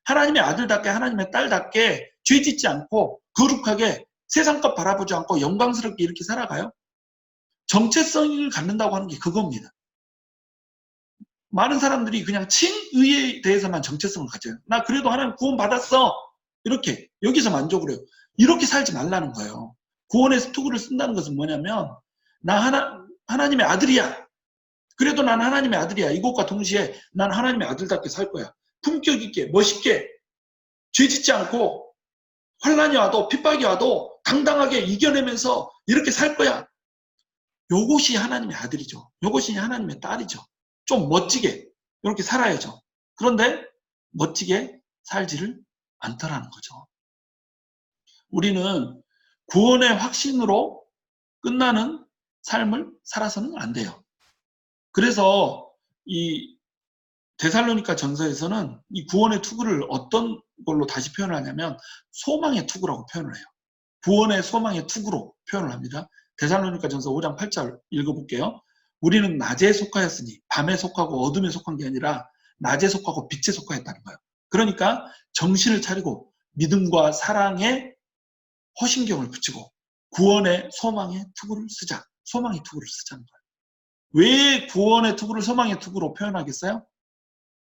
하나님의 아들답게, 하나님의 딸답게 죄짓지 않고 거룩하게 세상 것 바라보지 않고 영광스럽게 이렇게 살아가요? 정체성을 갖는다고 하는 게 그겁니다. 많은 사람들이 그냥 칭의에 대해서만 정체성을 가져요. 나 그래도 하나님 구원 받았어. 이렇게 여기서 만족을 해요. 이렇게 살지 말라는 거예요. 구원의 투구를 쓴다는 것은 뭐냐면 나 하나님의 아들이야. 그래도 난 하나님의 아들이야. 이것과 동시에 난 하나님의 아들답게 살 거야. 품격 있게 멋있게 죄짓지 않고 환난이 와도 핍박이 와도 당당하게 이겨내면서 이렇게 살 거야. 요것이 하나님의 아들이죠. 요것이 하나님의 딸이죠. 좀 멋지게 이렇게 살아야죠. 그런데 멋지게 살지를 않더라는 거죠. 우리는 구원의 확신으로 끝나는 삶을 살아서는 안 돼요. 그래서 이 데살로니가 전서에서는 이 구원의 투구를 어떤 걸로 다시 표현을 하냐면 소망의 투구라고 표현을 해요. 구원의 소망의 투구로 표현을 합니다. 데살로니가 전서 5장 8절 읽어볼게요. 우리는 낮에 속하였으니 밤에 속하고 어둠에 속한 게 아니라 낮에 속하고 빛에 속하였다는 거예요. 그러니까 정신을 차리고 믿음과 사랑에 허신경을 붙이고 구원의 소망의 투구를 쓰자. 소망의 투구를 쓰자는 거예요. 왜 구원의 투구를 소망의 투구로 표현하겠어요?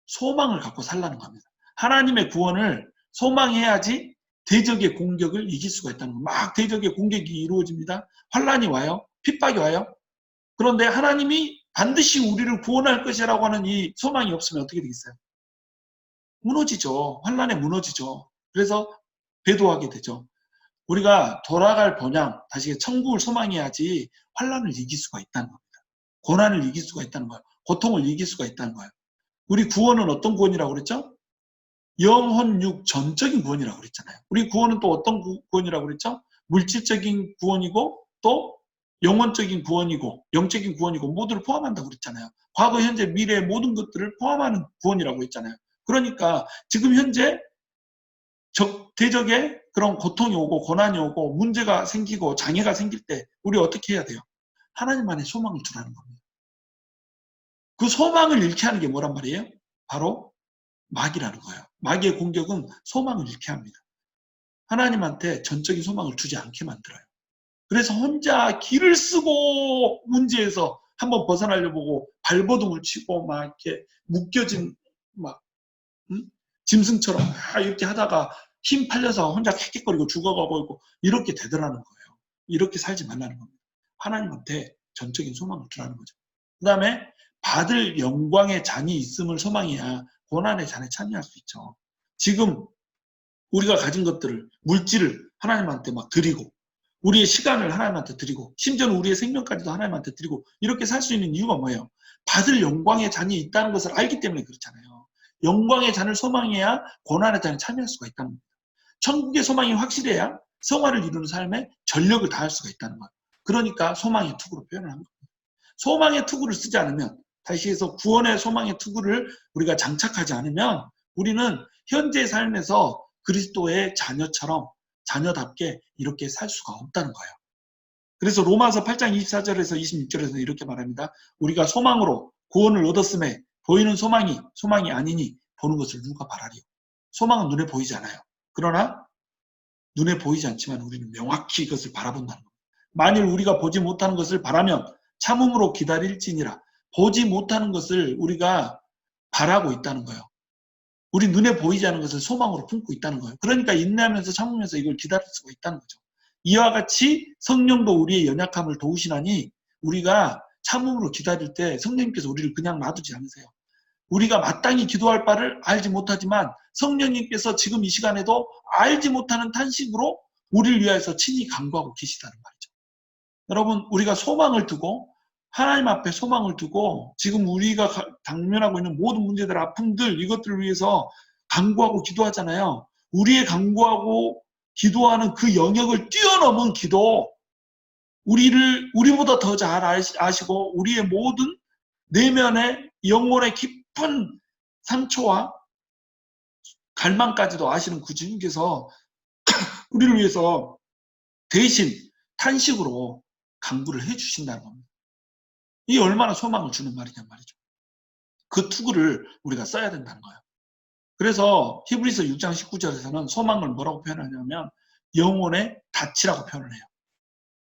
소망을 갖고 살라는 겁니다. 하나님의 구원을 소망해야지 대적의 공격을 이길 수가 있다는 거예요. 막 대적의 공격이 이루어집니다. 환란이 와요. 핍박이 와요. 그런데 하나님이 반드시 우리를 구원할 것이라고 하는 이 소망이 없으면 어떻게 되겠어요? 무너지죠. 환란에 무너지죠. 그래서 배도하게 되죠. 우리가 돌아갈 번향, 다시 천국을 소망해야지 환란을 이길 수가 있다는 겁니다. 고난을 이길 수가 있다는 거예요. 고통을 이길 수가 있다는 거예요. 우리 구원은 어떤 구원이라고 그랬죠? 영혼, 육, 전적인 구원이라고 그랬잖아요. 우리 구원은 또 어떤 구원이라고 그랬죠? 물질적인 구원이고 또 영혼적인 구원이고 영적인 구원이고 모두를 포함한다고 그랬잖아요. 과거, 현재, 미래의 모든 것들을 포함하는 구원이라고 했잖아요. 그러니까 지금 현재 대적의 그런 고통이 오고 고난이 오고 문제가 생기고 장애가 생길 때 우리 어떻게 해야 돼요? 하나님만의 소망을 두라는 겁니다. 그 소망을 잃게 하는 게 뭐란 말이에요? 바로 마귀라는 거예요. 마귀의 공격은 소망을 잃게 합니다. 하나님한테 전적인 소망을 주지 않게 만들어요. 그래서 혼자 길을 쓰고 문제에서 한번 벗어나려 보고 발버둥을 치고 막 이렇게 묶여진 막 짐승처럼 이렇게 하다가 힘 팔려서 혼자 킥킥거리고 죽어가고 있고 이렇게 되더라는 거예요. 이렇게 살지 말라는 겁니다. 하나님한테 전적인 소망을 두라는 거죠. 그 다음에 받을 영광의 잔이 있음을 소망해야 고난의 잔에 참여할 수 있죠. 지금 우리가 가진 것들을, 물질을 하나님한테 막 드리고 우리의 시간을 하나님한테 드리고 심지어는 우리의 생명까지도 하나님한테 드리고 이렇게 살 수 있는 이유가 뭐예요? 받을 영광의 잔이 있다는 것을 알기 때문에 그렇잖아요. 영광의 잔을 소망해야 고난의 잔에 참여할 수가 있다는 겁니다. 천국의 소망이 확실해야 성화를 이루는 삶에 전력을 다할 수가 있다는 거예요. 그러니까 소망의 투구로 표현을 합니다. 소망의 투구를 쓰지 않으면, 다시 해서 구원의 소망의 투구를 우리가 장착하지 않으면 우리는 현재의 삶에서 그리스도의 자녀처럼 자녀답게 이렇게 살 수가 없다는 거예요. 그래서 로마서 8장 24절에서 26절에서 이렇게 말합니다. 우리가 소망으로 구원을 얻었음에 보이는 소망이 아니니 보는 것을 누가 바라리요. 소망은 눈에 보이지 않아요. 그러나 눈에 보이지 않지만 우리는 명확히 이것을 바라본다는 겁니다. 만일 우리가 보지 못하는 것을 바라면 참음으로 기다릴지니라. 보지 못하는 것을 우리가 바라고 있다는 거예요. 우리 눈에 보이지 않는 것을 소망으로 품고 있다는 거예요. 그러니까 인내하면서 참으면서 이걸 기다릴 수가 있다는 거죠. 이와 같이 성령도 우리의 연약함을 도우시나니 우리가 참음으로 기다릴 때 성령님께서 우리를 그냥 놔두지 않으세요. 우리가 마땅히 기도할 바를 알지 못하지만 성령님께서 지금 이 시간에도 알지 못하는 탄식으로 우리를 위하여서 친히 간구하고 계시다는 말이죠. 여러분, 우리가 소망을 두고 하나님 앞에 소망을 두고 지금 우리가 당면하고 있는 모든 문제들, 아픔들, 이것들을 위해서 간구하고 기도하잖아요. 우리의 간구하고 기도하는 그 영역을 뛰어넘은 기도, 우리보다 더 잘 아시고 우리의 모든 내면의 영혼의 깊은 상처와 갈망까지도 아시는 그 주님께서 우리를 위해서 대신 탄식으로 강구를 해주신다는 겁니다. 이게 얼마나 소망을 주는 말이냐 말이죠. 그 투구를 우리가 써야 된다는 거예요. 그래서 히브리서 6장 19절에서는 소망을 뭐라고 표현하냐면 영혼의 닻이라고 표현을 해요.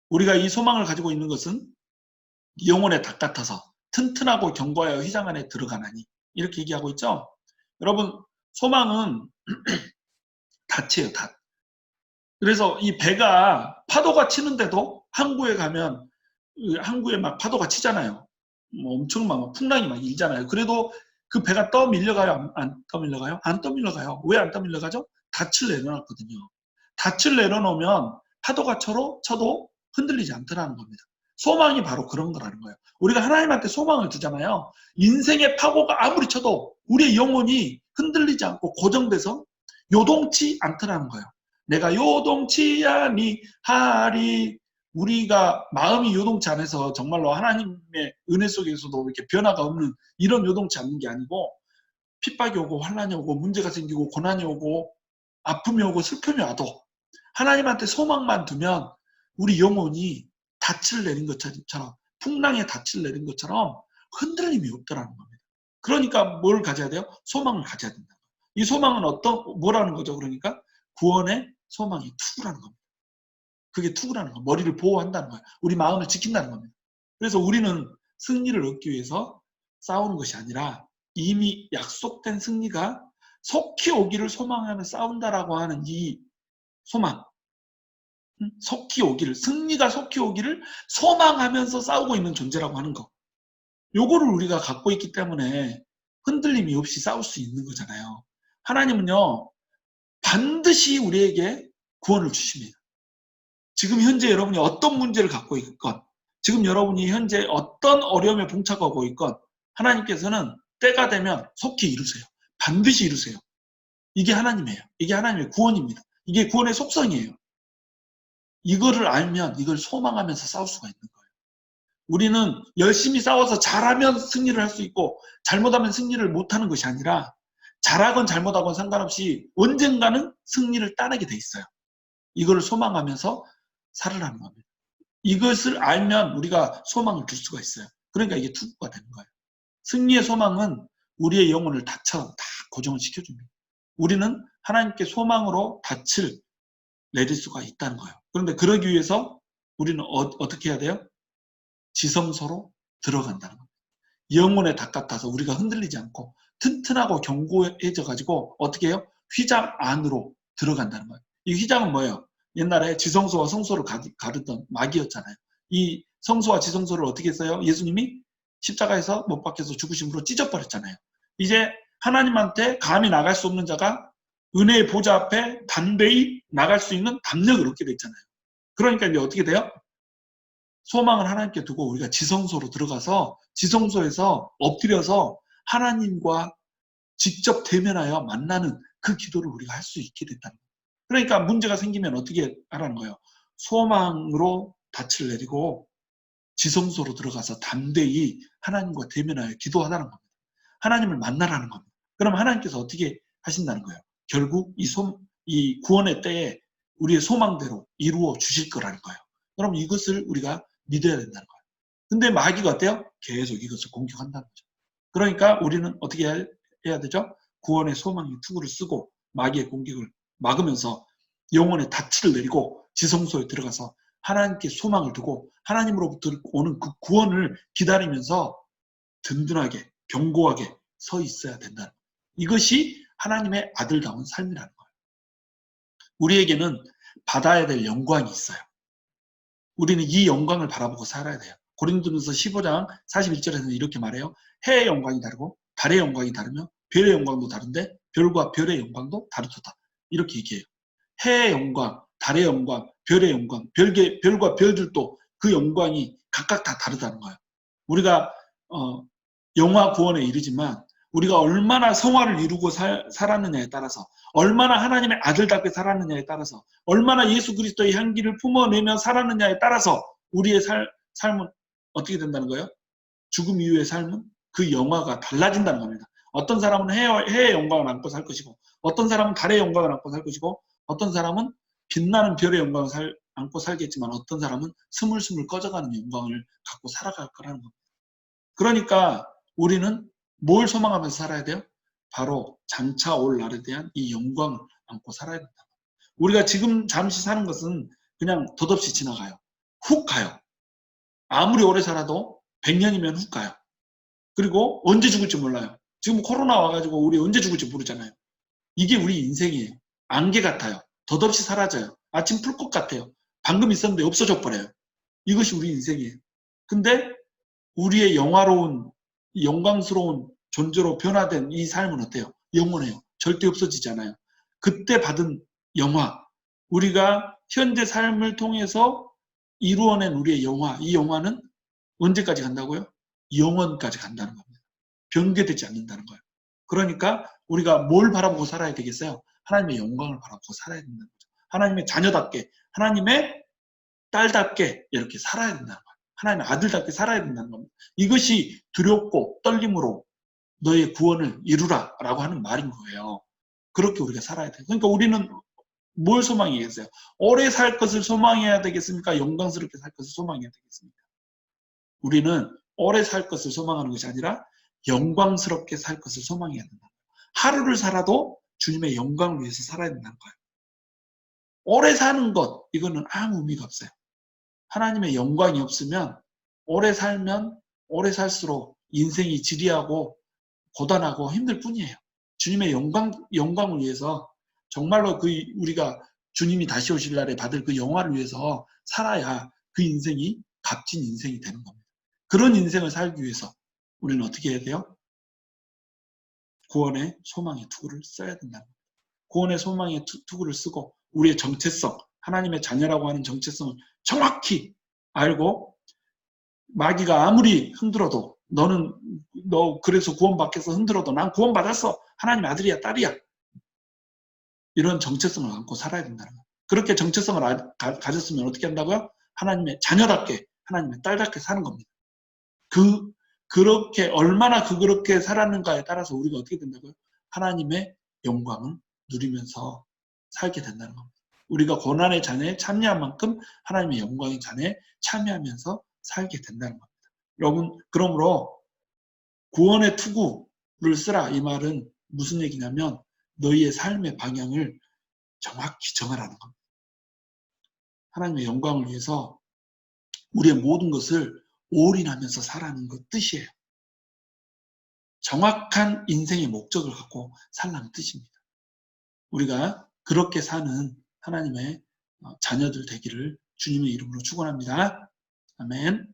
우리가 이 소망을 가지고 있는 것은 영혼의 닭 같아서 튼튼하고 견고하여 휘장 안에 들어가나니 이렇게 얘기하고 있죠. 여러분 소망은 닻이에요. 닻. 그래서 이 배가 파도가 치는데도 항구에 가면 항구에 막 파도가 치잖아요. 뭐 엄청 막 풍랑이 막 일잖아요. 그래도 그 배가 떠밀려가요? 안 떠밀려가요? 안 떠밀려가요. 왜 안 떠밀려가죠? 닻을 내려놨거든요. 닻을 내려놓으면 파도가 쳐도 흔들리지 않더라는 겁니다. 소망이 바로 그런 거라는 거예요. 우리가 하나님한테 소망을 두잖아요. 인생의 파고가 아무리 쳐도 우리의 영혼이 흔들리지 않고 고정돼서 요동치 않더라는 거예요. 내가 요동치 아니하리. 우리가 마음이 요동치 않아서 정말로 하나님의 은혜 속에서도 이렇게 변화가 없는 이런 요동치 않는 게 아니고 핍박이 오고 환난이 오고 문제가 생기고 고난이 오고 아픔이 오고 슬픔이 와도 하나님한테 소망만 두면 우리 영혼이 닻을 내린 것처럼 풍랑에 닻을 내린 것처럼 흔들림이 없더라는 겁니다. 그러니까 뭘 가져야 돼요? 소망을 가져야 된다. 이 소망은 뭐라는 거죠? 그러니까 구원의 소망이 투구라는 겁니다. 그게 투구라는 거. 머리를 보호한다는 거예요. 우리 마음을 지킨다는 겁니다. 그래서 우리는 승리를 얻기 위해서 싸우는 것이 아니라 이미 약속된 승리가 속히 오기를 소망하며 싸운다라고 하는 이 소망. 속히 오기를, 승리가 속히 오기를 소망하면서 싸우고 있는 존재라고 하는 거. 요거를 우리가 갖고 있기 때문에 흔들림이 없이 싸울 수 있는 거잖아요. 하나님은요, 반드시 우리에게 구원을 주십니다. 지금 현재 여러분이 어떤 문제를 갖고 있건, 지금 여러분이 현재 어떤 어려움에 봉착하고 있건, 하나님께서는 때가 되면 속히 이루세요. 반드시 이루세요. 이게 하나님이에요. 이게 하나님의 구원입니다. 이게 구원의 속성이에요. 이거를 알면 이걸 소망하면서 싸울 수가 있는 거예요. 우리는 열심히 싸워서 잘하면 승리를 할 수 있고 잘못하면 승리를 못하는 것이 아니라 잘하건 잘못하건 상관없이 언젠가는 승리를 따내게 돼 있어요. 이거를 소망하면서 살으라는 겁니다. 이것을 알면 우리가 소망을 줄 수가 있어요. 그러니까 이게 투구가 되는 거예요. 승리의 소망은 우리의 영혼을 닻처럼 다 고정을 시켜줍니다. 우리는 하나님께 소망으로 닻을 내릴 수가 있다는 거예요. 그런데 그러기 위해서 우리는 어떻게 해야 돼요? 지성소로 들어간다는 겁니다. 영혼의 닭 같아서 우리가 흔들리지 않고 튼튼하고 견고해져 가지고 어떻게 해요? 휘장 안으로 들어간다는 거예요. 이 휘장은 뭐예요? 옛날에 지성소와 성소를 가르던 막이었잖아요. 이 성소와 지성소를 어떻게 했어요? 예수님이 십자가에서 못 박혀서 죽으심으로 찢어버렸잖아요. 이제 하나님한테 감히 나갈 수 없는 자가 은혜의 보좌 앞에 담대히 나갈 수 있는 담력을 얻게 됐잖아요. 그러니까 이제 어떻게 돼요? 소망을 하나님께 두고 우리가 지성소로 들어가서 지성소에서 엎드려서 하나님과 직접 대면하여 만나는 그 기도를 우리가 할 수 있게 됐다는 거예요. 그러니까 문제가 생기면 어떻게 하라는 거예요? 소망으로 닻을 내리고 지성소로 들어가서 담대히 하나님과 대면하여 기도하라는 겁니다. 하나님을 만나라는 겁니다. 그럼 하나님께서 어떻게 하신다는 거예요? 결국 이 구원의 때에 우리의 소망대로 이루어 주실 거라는 거예요. 그럼 이것을 우리가 믿어야 된다는 거예요. 근데 마귀가 어때요? 계속 이것을 공격한다는 거죠. 그러니까 우리는 어떻게 해야 되죠? 구원의 소망의 투구를 쓰고 마귀의 공격을 막으면서 영혼의 닻을 내리고 지성소에 들어가서 하나님께 소망을 두고 하나님으로부터 오는 그 구원을 기다리면서 든든하게 견고하게 서 있어야 된다는 거예요. 이것이 하나님의 아들다운 삶이라는 거예요. 우리에게는 받아야 될 영광이 있어요. 우리는 이 영광을 바라보고 살아야 돼요. 고린도전서 15장 41절에서는 이렇게 말해요. 해의 영광이 다르고 달의 영광이 다르며 별의 영광도 다른데 별과 별의 영광도 다르도다. 이렇게 얘기해요. 해의 영광, 달의 영광, 별의 영광, 별과 별들도 그 영광이 각각 다 다르다는 거예요. 우리가 영화 구원에 이르지만 우리가 얼마나 성화를 이루고 살았느냐에 따라서 얼마나 하나님의 아들답게 살았느냐에 따라서 얼마나 예수 그리스도의 향기를 품어내며 살았느냐에 따라서 우리의 삶은 어떻게 된다는 거예요? 죽음 이후의 삶은 그 영화가 달라진다는 겁니다. 어떤 사람은 해의 영광을 안고 살 것이고, 어떤 사람은 달의 영광을 안고 살 것이고, 어떤 사람은 빛나는 별의 영광을 안고 살겠지만, 어떤 사람은 스물스물 꺼져가는 영광을 갖고 살아갈 거라는 겁니다. 그러니까 우리는 뭘 소망하면서 살아야 돼요? 바로 장차 올 날에 대한 이 영광을 안고 살아야 된다. 우리가 지금 잠시 사는 것은 그냥 덧없이 지나가요. 훅 가요. 아무리 오래 살아도 100년이면 훅 가요. 그리고 언제 죽을지 몰라요. 지금 코로나 와가지고 우리 언제 죽을지 모르잖아요. 이게 우리 인생이에요. 안개 같아요. 덧없이 사라져요. 아침 풀꽃 같아요. 방금 있었는데 없어져 버려요. 이것이 우리 인생이에요. 근데 우리의 영화로운, 영광스러운 존재로 변화된 이 삶은 어때요? 영원해요. 절대 없어지지 않아요. 그때 받은 영화, 우리가 현재 삶을 통해서 이루어낸 우리의 영화, 이 영화는 언제까지 간다고요? 영원까지 간다는 겁니다. 변개되지 않는다는 거예요. 그러니까 우리가 뭘 바라보고 살아야 되겠어요? 하나님의 영광을 바라보고 살아야 된다는 거죠. 하나님의 자녀답게, 하나님의 딸답게 이렇게 살아야 된다는 거예요. 하나님의 아들답게 살아야 된다는 겁니다. 이것이 두렵고 떨림으로 너의 구원을 이루라 라고 하는 말인 거예요. 그렇게 우리가 살아야 돼요. 그러니까 우리는 뭘 소망해야겠어요? 오래 살 것을 소망해야 되겠습니까? 영광스럽게 살 것을 소망해야 되겠습니까? 우리는 오래 살 것을 소망하는 것이 아니라 영광스럽게 살 것을 소망해야 된다. 하루를 살아도 주님의 영광을 위해서 살아야 된다는 거예요. 오래 사는 것, 이거는 아무 의미가 없어요. 하나님의 영광이 없으면 오래 살면 오래 살수록 인생이 지리하고 고단하고 힘들 뿐이에요. 주님의 영광을 위해서 정말로 우리가 주님이 다시 오실 날에 받을 그 영화를 위해서 살아야 그 인생이 값진 인생이 되는 겁니다. 그런 인생을 살기 위해서 우리는 어떻게 해야 돼요? 구원의 소망의 투구를 써야 된다는 겁니다. 구원의 소망의 투구를 쓰고 우리의 정체성, 하나님의 자녀라고 하는 정체성을 정확히 알고 마귀가 아무리 흔들어도 너 그래서 구원받겠어 흔들어도 난 구원받았어. 하나님의 아들이야 딸이야. 이런 정체성을 안고 살아야 된다는 거예요. 그렇게 정체성을 가졌으면 어떻게 한다고요? 하나님의 자녀답게 하나님의 딸답게 사는 겁니다. 그렇게 얼마나 그렇게 살았는가에 따라서 우리가 어떻게 된다고요? 하나님의 영광을 누리면서 살게 된다는 겁니다. 우리가 고난의 잔해에 참여한 만큼 하나님의 영광의 잔해에 참여하면서 살게 된다는 겁니다. 여러분, 그러므로 구원의 투구를 쓰라 이 말은 무슨 얘기냐면 너희의 삶의 방향을 정확히 정하라는 겁니다. 하나님의 영광을 위해서 우리의 모든 것을 올인하면서 살라는 것 뜻이에요. 정확한 인생의 목적을 갖고 살라는 뜻입니다. 우리가 그렇게 사는 하나님의 자녀들 되기를 주님의 이름으로 축원합니다. 아멘.